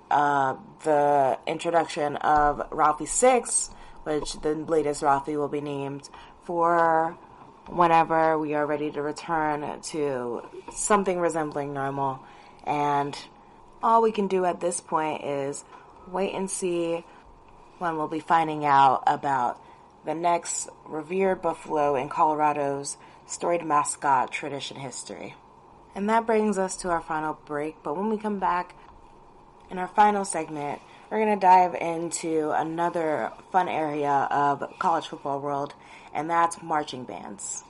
the introduction of Ralphie 6, which the latest Ralphie will be named, for whenever we are ready to return to something resembling normal. And all we can do at this point is wait and see when we'll be finding out about the next revered buffalo in Colorado's storied mascot tradition history. And that brings us to our final break. But when we come back in our final segment, we're going to dive into another fun area of college football world, and that's marching bands.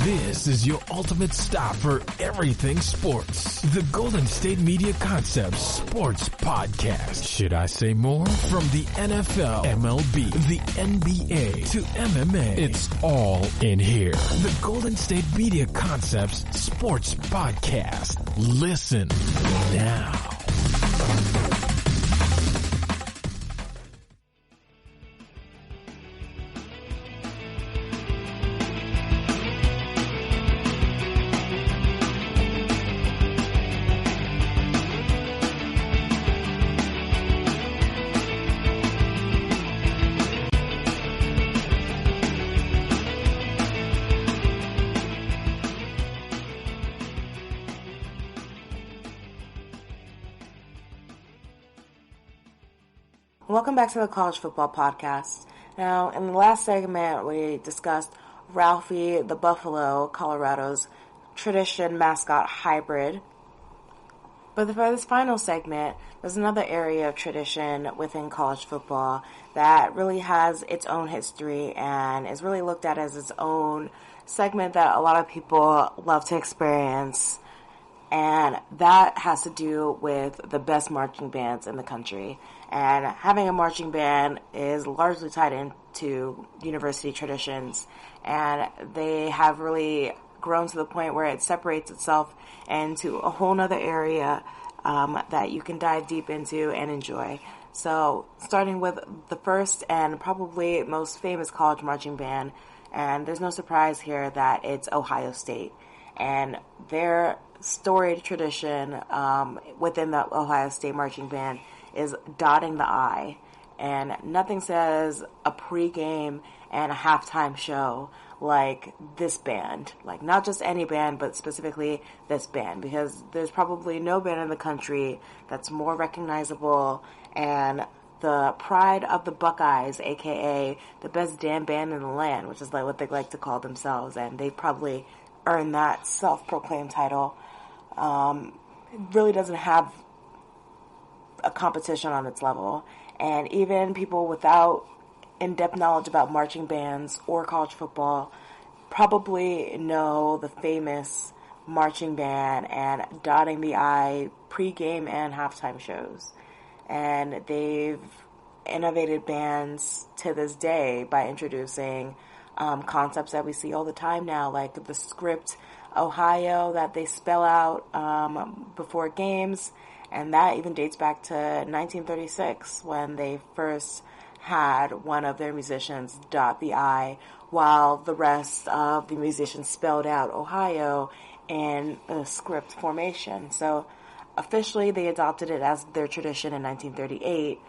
This is your ultimate stop for everything sports. The Golden State Media Concepts Sports Podcast. Should I say more? From the NFL, MLB, the NBA to MMA, it's all in here. The Golden State Media Concepts Sports Podcast. Listen now. Welcome back to the College Football Podcast. Now, in the last segment, we discussed Ralphie the Buffalo, Colorado's tradition mascot hybrid. But for this final segment, there's another area of tradition within college football that really has its own history and is really looked at as its own segment that a lot of people love to experience. And that has to do with the best marching bands in the country. And having a marching band is largely tied into university traditions. And they have really grown to the point where it separates itself into a whole nother area that you can dive deep into and enjoy. So, starting with the first and probably most famous college marching band, and there's no surprise here that it's Ohio State. And their storied tradition within the Ohio State marching band is dotting the I. And nothing says a pregame and a halftime show like this band. Like, not just any band, but specifically this band. Because there's probably no band in the country that's more recognizable and the pride of the Buckeyes, a.k.a. the best damn band in the land, which is like what they like to call themselves. And they probably earned that self-proclaimed title. It really doesn't have a competition on its level. And even people without in-depth knowledge about marching bands or college football probably know the famous marching band and dotting the I pregame and halftime shows. And they've innovated bands to this day by introducing concepts that we see all the time now, like the script Ohio that they spell out before games. And that even dates back to 1936 when they first had one of their musicians dot the I while the rest of the musicians spelled out Ohio in a script formation. So officially they adopted it as their tradition in 1938.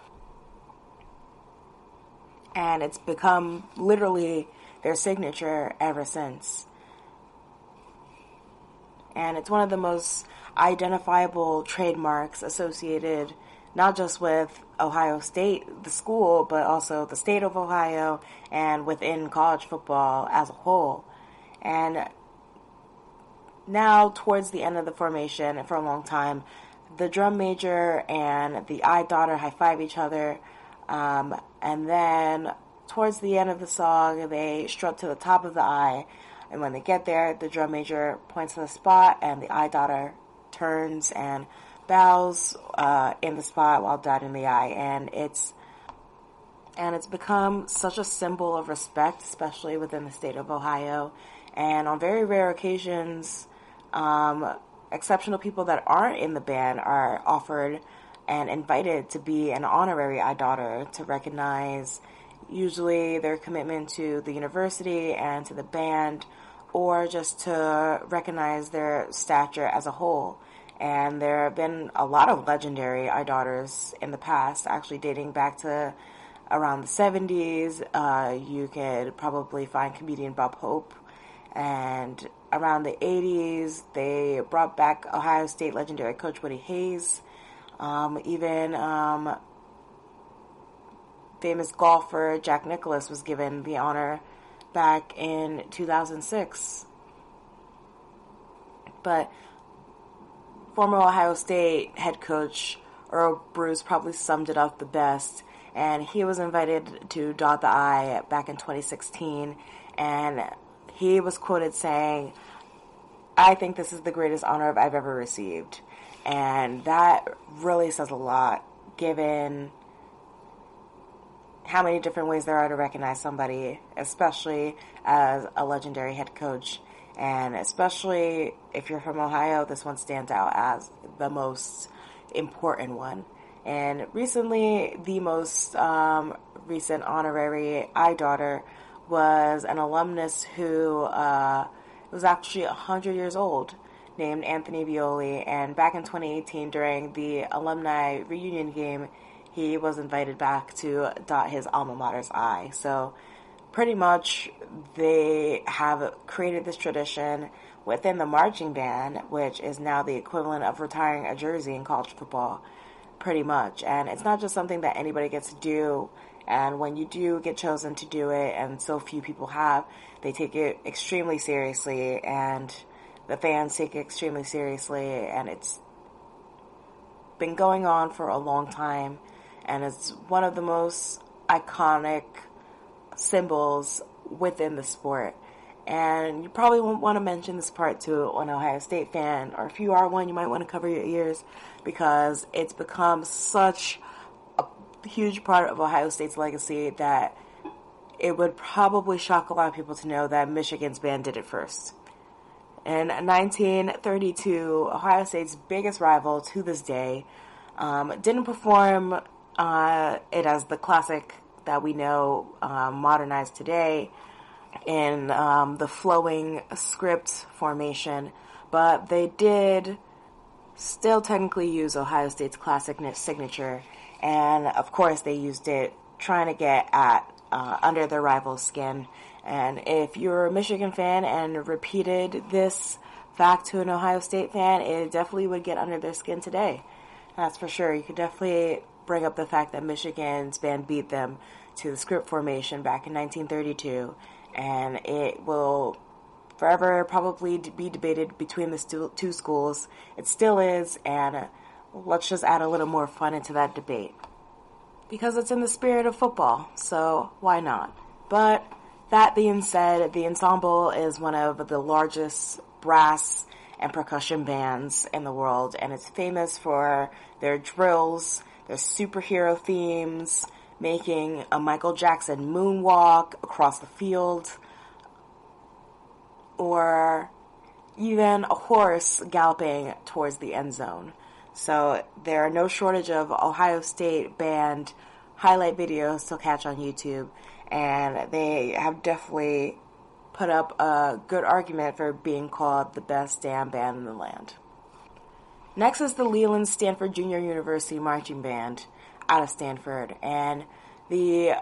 And it's become literally their signature ever since. And it's one of the most identifiable trademarks associated not just with Ohio State, the school, but also the state of Ohio and within college football as a whole. And now, towards the end of the formation, and for a long time, the drum major and the I daughter high-five each other. And then, towards the end of the song, they strut to the top of the I. And when they get there, the drum major points to the spot, and the I daughter turns and bows in the spot while dotting the I. And it's become such a symbol of respect, especially within the state of Ohio. And on very rare occasions, exceptional people that aren't in the band are offered and invited to be an honorary I daughter to recognize usually their commitment to the university and to the band, or just to recognize their stature as a whole. And there have been a lot of legendary I daughters in the past, actually dating back to around the 70s. You could probably find comedian Bob Hope. And around the 80s, they brought back Ohio State legendary coach Woody Hayes. Even famous golfer Jack Nicklaus was given the honor back in 2006. But former Ohio State head coach Earl Bruce probably summed it up the best, and he was invited to dot the I back in 2016, and he was quoted saying, "I think this is the greatest honor I've ever received." And that really says a lot, given how many different ways there are to recognize somebody, especially as a legendary head coach. And especially if you're from Ohio, this one stands out as the most important one. And recently, the most recent honorary I daughter was an alumnus who was actually 100 years old, named Anthony Violi. And back in 2018, during the alumni reunion game, he was invited back to dot his alma mater's I. So pretty much they have created this tradition within the marching band, which is now the equivalent of retiring a jersey in college football, pretty much. And it's not just something that anybody gets to do. And when you do get chosen to do it, and so few people have, they take it extremely seriously, and the fans take it extremely seriously, and it's been going on for a long time, and it's one of the most iconic symbols within the sport. And you probably won't want to mention this part to an Ohio State fan, or if you are one, you might want to cover your ears, because it's become such a huge part of Ohio State's legacy that it would probably shock a lot of people to know that Michigan's band did it first. In 1932, Ohio State's biggest rival to this day didn't perform it as the classic that we know modernized today in the flowing script formation, but they did still technically use Ohio State's classic signature, and of course they used it trying to get at under their rival's skin. And if you're a Michigan fan and repeated this fact to an Ohio State fan, it definitely would get under their skin today. That's for sure. You could definitely bring up the fact that Michigan's band beat them to the script formation back in 1932, and it will forever probably be debated between the two schools. It still is, and let's just add a little more fun into that debate, because it's in the spirit of football, so why not? But that being said, the ensemble is one of the largest brass and percussion bands in the world, and it's famous for their drills, their superhero themes, making a Michael Jackson moonwalk across the field, or even a horse galloping towards the end zone. So there are no shortage of Ohio State band highlight videos to catch on YouTube, and they have definitely put up a good argument for being called the best damn band in the land. Next is the Leland Stanford Junior University Marching Band out of Stanford, and the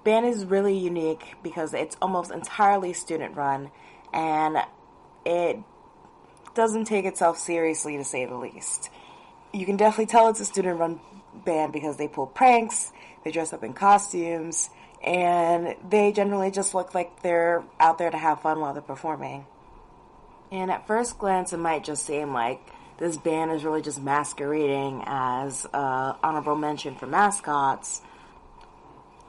band is really unique because it's almost entirely student run, and it doesn't take itself seriously, to say the least. You can definitely tell it's a student run band because they pull pranks, they dress up in costumes, and they generally just look like they're out there to have fun while they're performing. And at first glance, it might just seem like this band is really just masquerading as honorable mention for Mascots,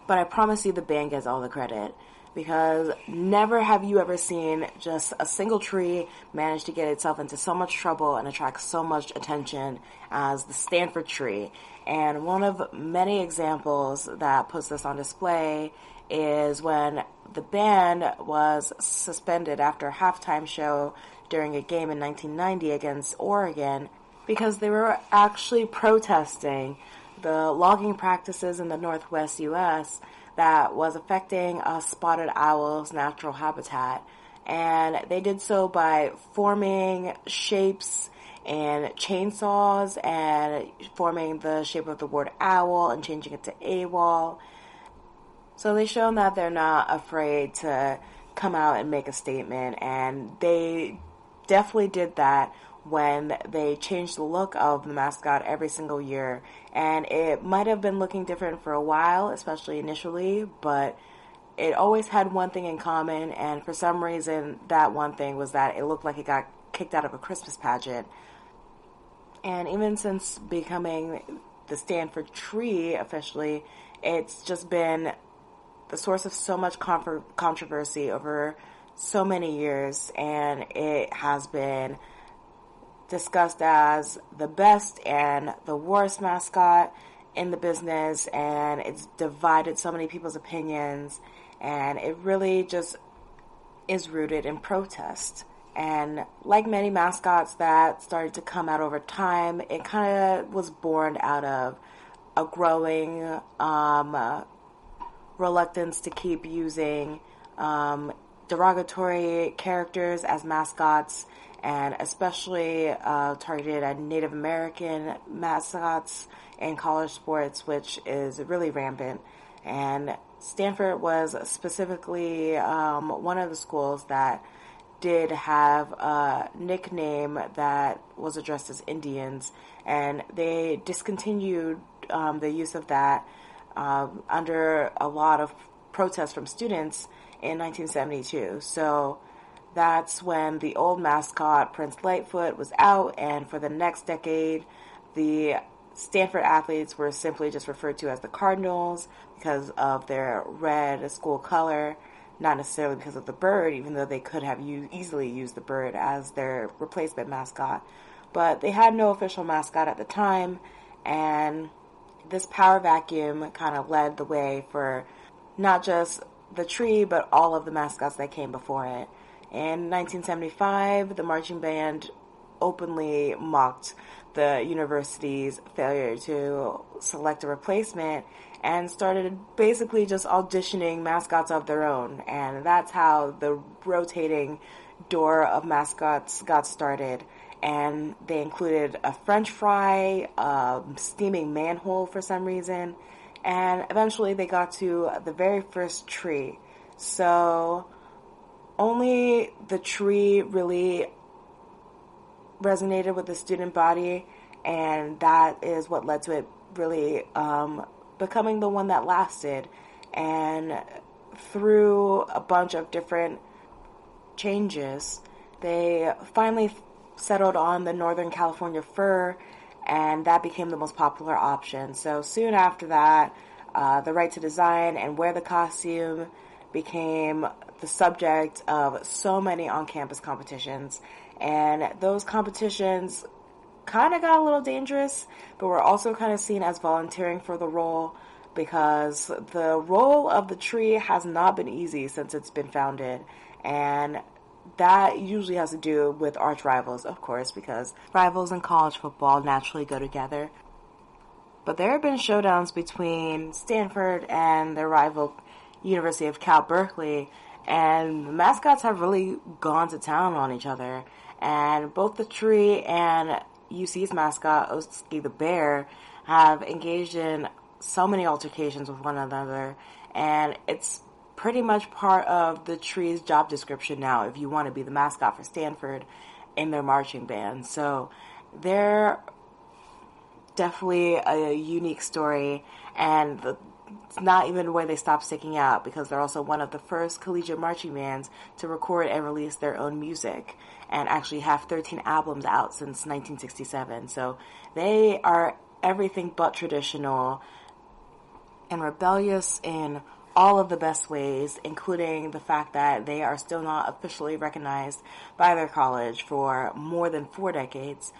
but I promise you the band gets all the credit, because never have you ever seen just a single tree manage to get itself into so much trouble and attract so much attention as the Stanford tree. And one of many examples that puts this on display is when the band was suspended after a halftime show during a game in 1990 against Oregon because they were actually protesting the logging practices in the Northwest U.S. that was affecting a spotted owl's natural habitat. And they did so by forming shapes and chainsaws and forming the shape of the word owl and changing it to AWOL. So they've shown that they're not afraid to come out and make a statement, and they definitely did that when they changed the look of the mascot every single year. And it might have been looking different for a while, especially initially, but it always had one thing in common, and for some reason that one thing was that it looked like it got kicked out of a Christmas pageant. And even since becoming the Stanford tree officially, it's just been the source of so much controversy over so many years, and it has been discussed as the best and the worst mascot in the business, and it's divided so many people's opinions, and it really just is rooted in protest. And like many mascots that started to come out over time, it kind of was born out of a growing reluctance to keep using derogatory characters as mascots, and especially targeted at Native American mascots in college sports, which is really rampant. And Stanford was specifically one of the schools that did have a nickname that was addressed as Indians, and they discontinued the use of that under a lot of protests from students in 1972. So that's when the old mascot, Prince Lightfoot, was out, and for the next decade, the Stanford athletes were simply just referred to as the Cardinals because of their red school color, not necessarily because of the bird, even though they could have easily used the bird as their replacement mascot. But they had no official mascot at the time, and this power vacuum kind of led the way for not just the tree, but all of the mascots that came before it. In 1975, the marching band openly mocked the university's failure to select a replacement and started basically just auditioning mascots of their own. And that's how the rotating door of mascots got started. And they included a French fry, a steaming manhole for some reason, and eventually they got to the very first tree. So only the tree really resonated with the student body, and that is what led to it really becoming the one that lasted. And through a bunch of different changes, they finally settled on the Northern California fur, and that became the most popular option. So soon after that, the right to design and wear the costume became the subject of so many on-campus competitions. And those competitions kind of got a little dangerous, but were also kind of seen as volunteering for the role, because the role of the tree has not been easy since it's been founded. And that usually has to do with arch rivals, of course, because rivals in college football naturally go together. But there have been showdowns between Stanford and their rival University of Cal Berkeley, and the mascots have really gone to town on each other. And both the tree and UC's mascot, Oski the bear, have engaged in so many altercations with one another, and it's pretty much part of the tree's job description now if you want to be the mascot for Stanford in their marching band. So they're definitely a unique story, and it's not even where they stop sticking out, because they're also one of the first collegiate marching bands to record and release their own music, and actually have 13 albums out since 1967. So they are everything but traditional and rebellious in all of the best ways, including the fact that they are still not officially recognized by their college for more than 4 decades.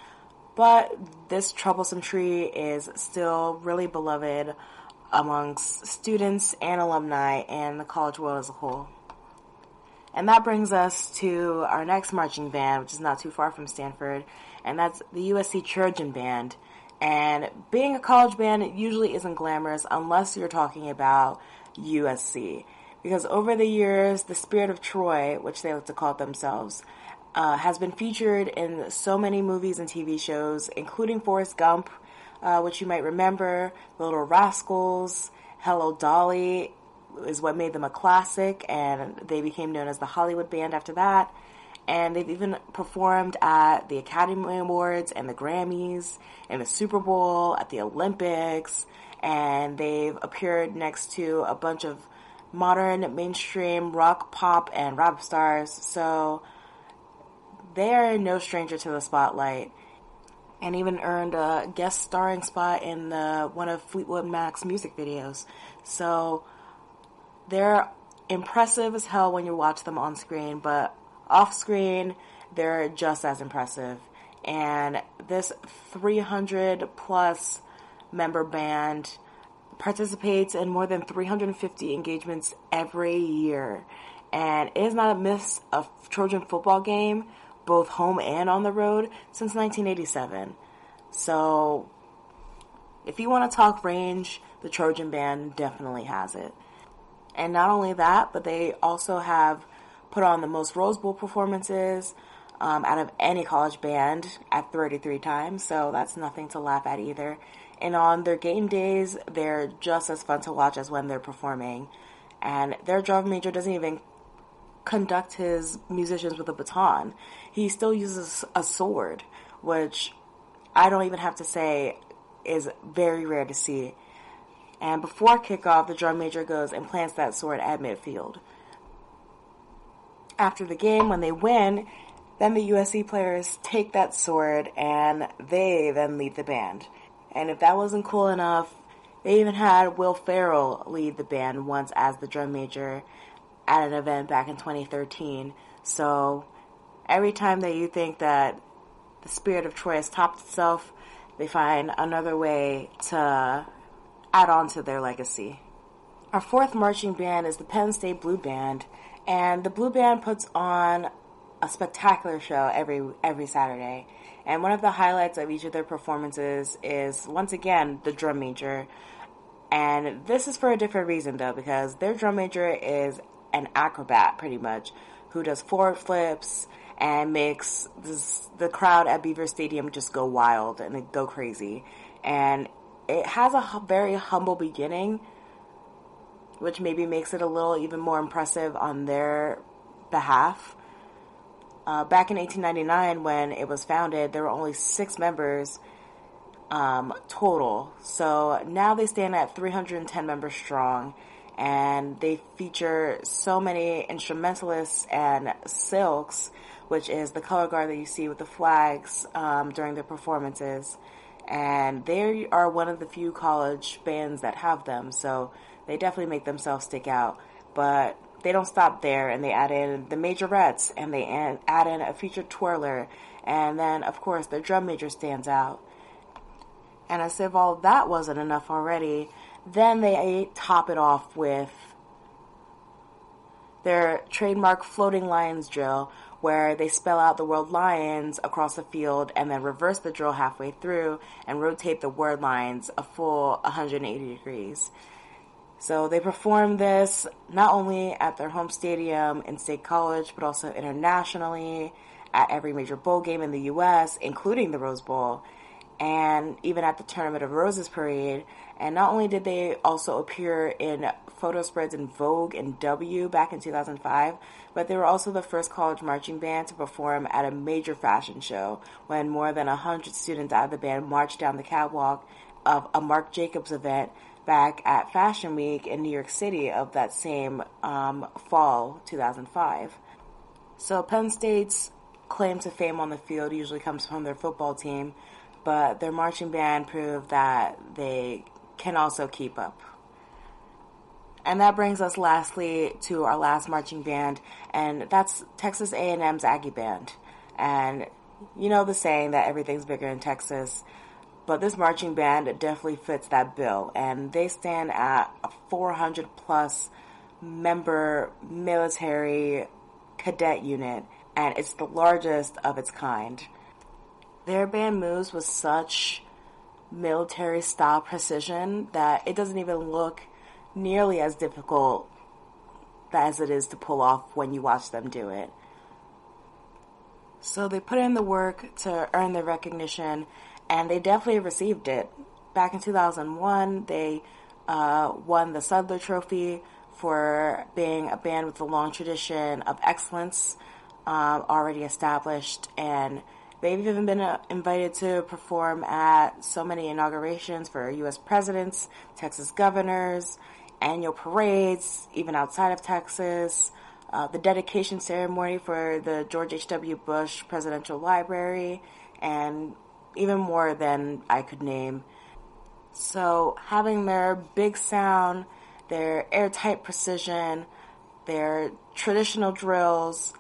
But this troublesome tree is still really beloved amongst students and alumni and the college world as a whole. And that brings us to our next marching band, which is not too far from Stanford, and that's the USC Trojan Band. And being a college band, it usually isn't glamorous unless you're talking about USC, because over the years, the Spirit of Troy, which they like to call it themselves, has been featured in so many movies and TV shows, including Forrest Gump, which you might remember, The Little Rascals, Hello Dolly is what made them a classic, and they became known as the Hollywood Band after that. And they've even performed at the Academy Awards and the Grammys, and the Super Bowl, at the Olympics, and they've appeared next to a bunch of modern, mainstream rock, pop, and rap stars. So they are no stranger to the spotlight, and even earned a guest starring spot in one of Fleetwood Mac's music videos. So they're impressive as hell when you watch them on screen, but off screen, they're just as impressive. And this 300 plus member band participates in more than 350 engagements every year, and it has not missed a Trojan football game, both home and on the road, since 1987. So if you want to talk range, the Trojan Band definitely has it. And not only that, but they also have put on the most Rose Bowl performances out of any college band at 33 times, so that's nothing to laugh at either. And on their game days, they're just as fun to watch as when they're performing. And their drum major doesn't even conduct his musicians with a baton. He still uses a sword, which I don't even have to say is very rare to see. And before kickoff, the drum major goes and plants that sword at midfield. After the game, when they win, then the USC players take that sword and they then lead the band. And if that wasn't cool enough, they even had Will Ferrell lead the band once as the drum major at an event back in 2013. So every time that you think that the spirit of Troy has topped itself, they find another way to add on to their legacy. Our fourth marching band is the Penn State Blue Band, and the Blue Band puts on a spectacular show every Saturday. And one of the highlights of each of their performances is, once again, the drum major. And this is for a different reason, though, because their drum major is an acrobat, pretty much, who does forward flips and makes the crowd at Beaver Stadium just go wild and go crazy. And it has a very humble beginning, which maybe makes it a little even more impressive on their behalf. Back in 1899, when it was founded, there were only 6 members total. So now they stand at 310 members strong, and they feature so many instrumentalists and silks, which is the color guard that you see with the flags during their performances. And they are one of the few college bands that have them, so they definitely make themselves stick out. But they don't stop there, and they add in the majorettes, and they add in a featured twirler, and then, of course, their drum major stands out. And as if all that wasn't enough already, then they top it off with their trademark floating lions drill, where they spell out the word lions across the field and then reverse the drill halfway through and rotate the word lines a full 180 degrees. So they perform this not only at their home stadium in State College, but also internationally at every major bowl game in the U.S., including the Rose Bowl, and even at the Tournament of Roses parade. And not only did they also appear in photo spreads in Vogue and W back in 2005, but they were also the first college marching band to perform at a major fashion show when more than 100 students out of the band marched down the catwalk of a Marc Jacobs event back at Fashion Week in New York City of that same fall, 2005. So Penn State's claim to fame on the field usually comes from their football team, but their marching band proved that they can also keep up. And that brings us lastly to our last marching band, and that's Texas A&M's Aggie Band. And you know the saying that everything's bigger in Texas, but this marching band definitely fits that bill, and they stand at a 400-plus member military cadet unit, and it's the largest of its kind. Their band moves with such military-style precision that it doesn't even look nearly as difficult as it is to pull off when you watch them do it. So they put in the work to earn their recognition, and they definitely received it. Back in 2001, they won the Sudler Trophy for being a band with a long tradition of excellence already established, and they've even been invited to perform at so many inaugurations for U.S. presidents, Texas governors, annual parades, even outside of Texas, the dedication ceremony for the George H.W. Bush Presidential Library, and even more than I could name. So having their big sound, their airtight precision, their traditional drills,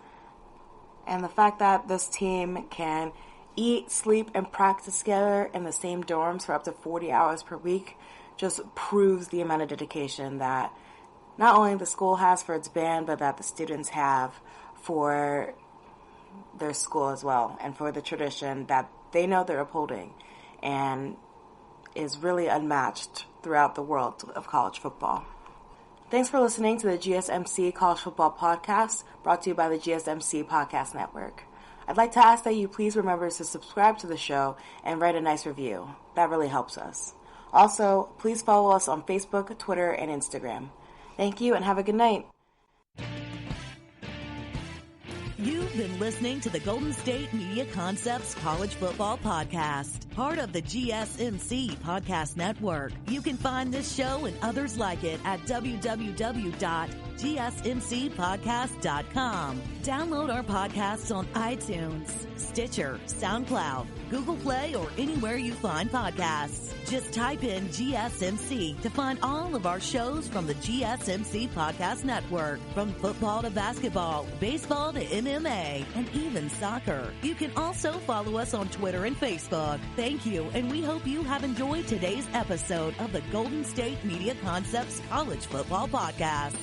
and the fact that this team can eat, sleep, and practice together in the same dorms for up to 40 hours per week just proves the amount of dedication that not only the school has for its band, but that the students have for their school as well, and for the tradition that they know they're upholding, and is really unmatched throughout the world of college football. Thanks for listening to the GSMC College Football Podcast, brought to you by the GSMC Podcast Network. I'd like to ask that you please remember to subscribe to the show and write a nice review. That really helps us. Also, please follow us on Facebook, Twitter, and Instagram. Thank you, and have a good night. You've been listening to the Golden State Media Concepts College Football Podcast, part of the GSMC Podcast Network. You can find this show and others like it at www.gsmcpodcast.com. Download our podcasts on iTunes, Stitcher, SoundCloud, Google Play, or anywhere you find podcasts. Just type in GSMC to find all of our shows from the GSMC Podcast Network, from football to basketball, baseball to MMA, and even soccer. You can also follow us on Twitter and Facebook. Thank you, and we hope you have enjoyed today's episode of the Golden State Media Concepts College Football Podcast.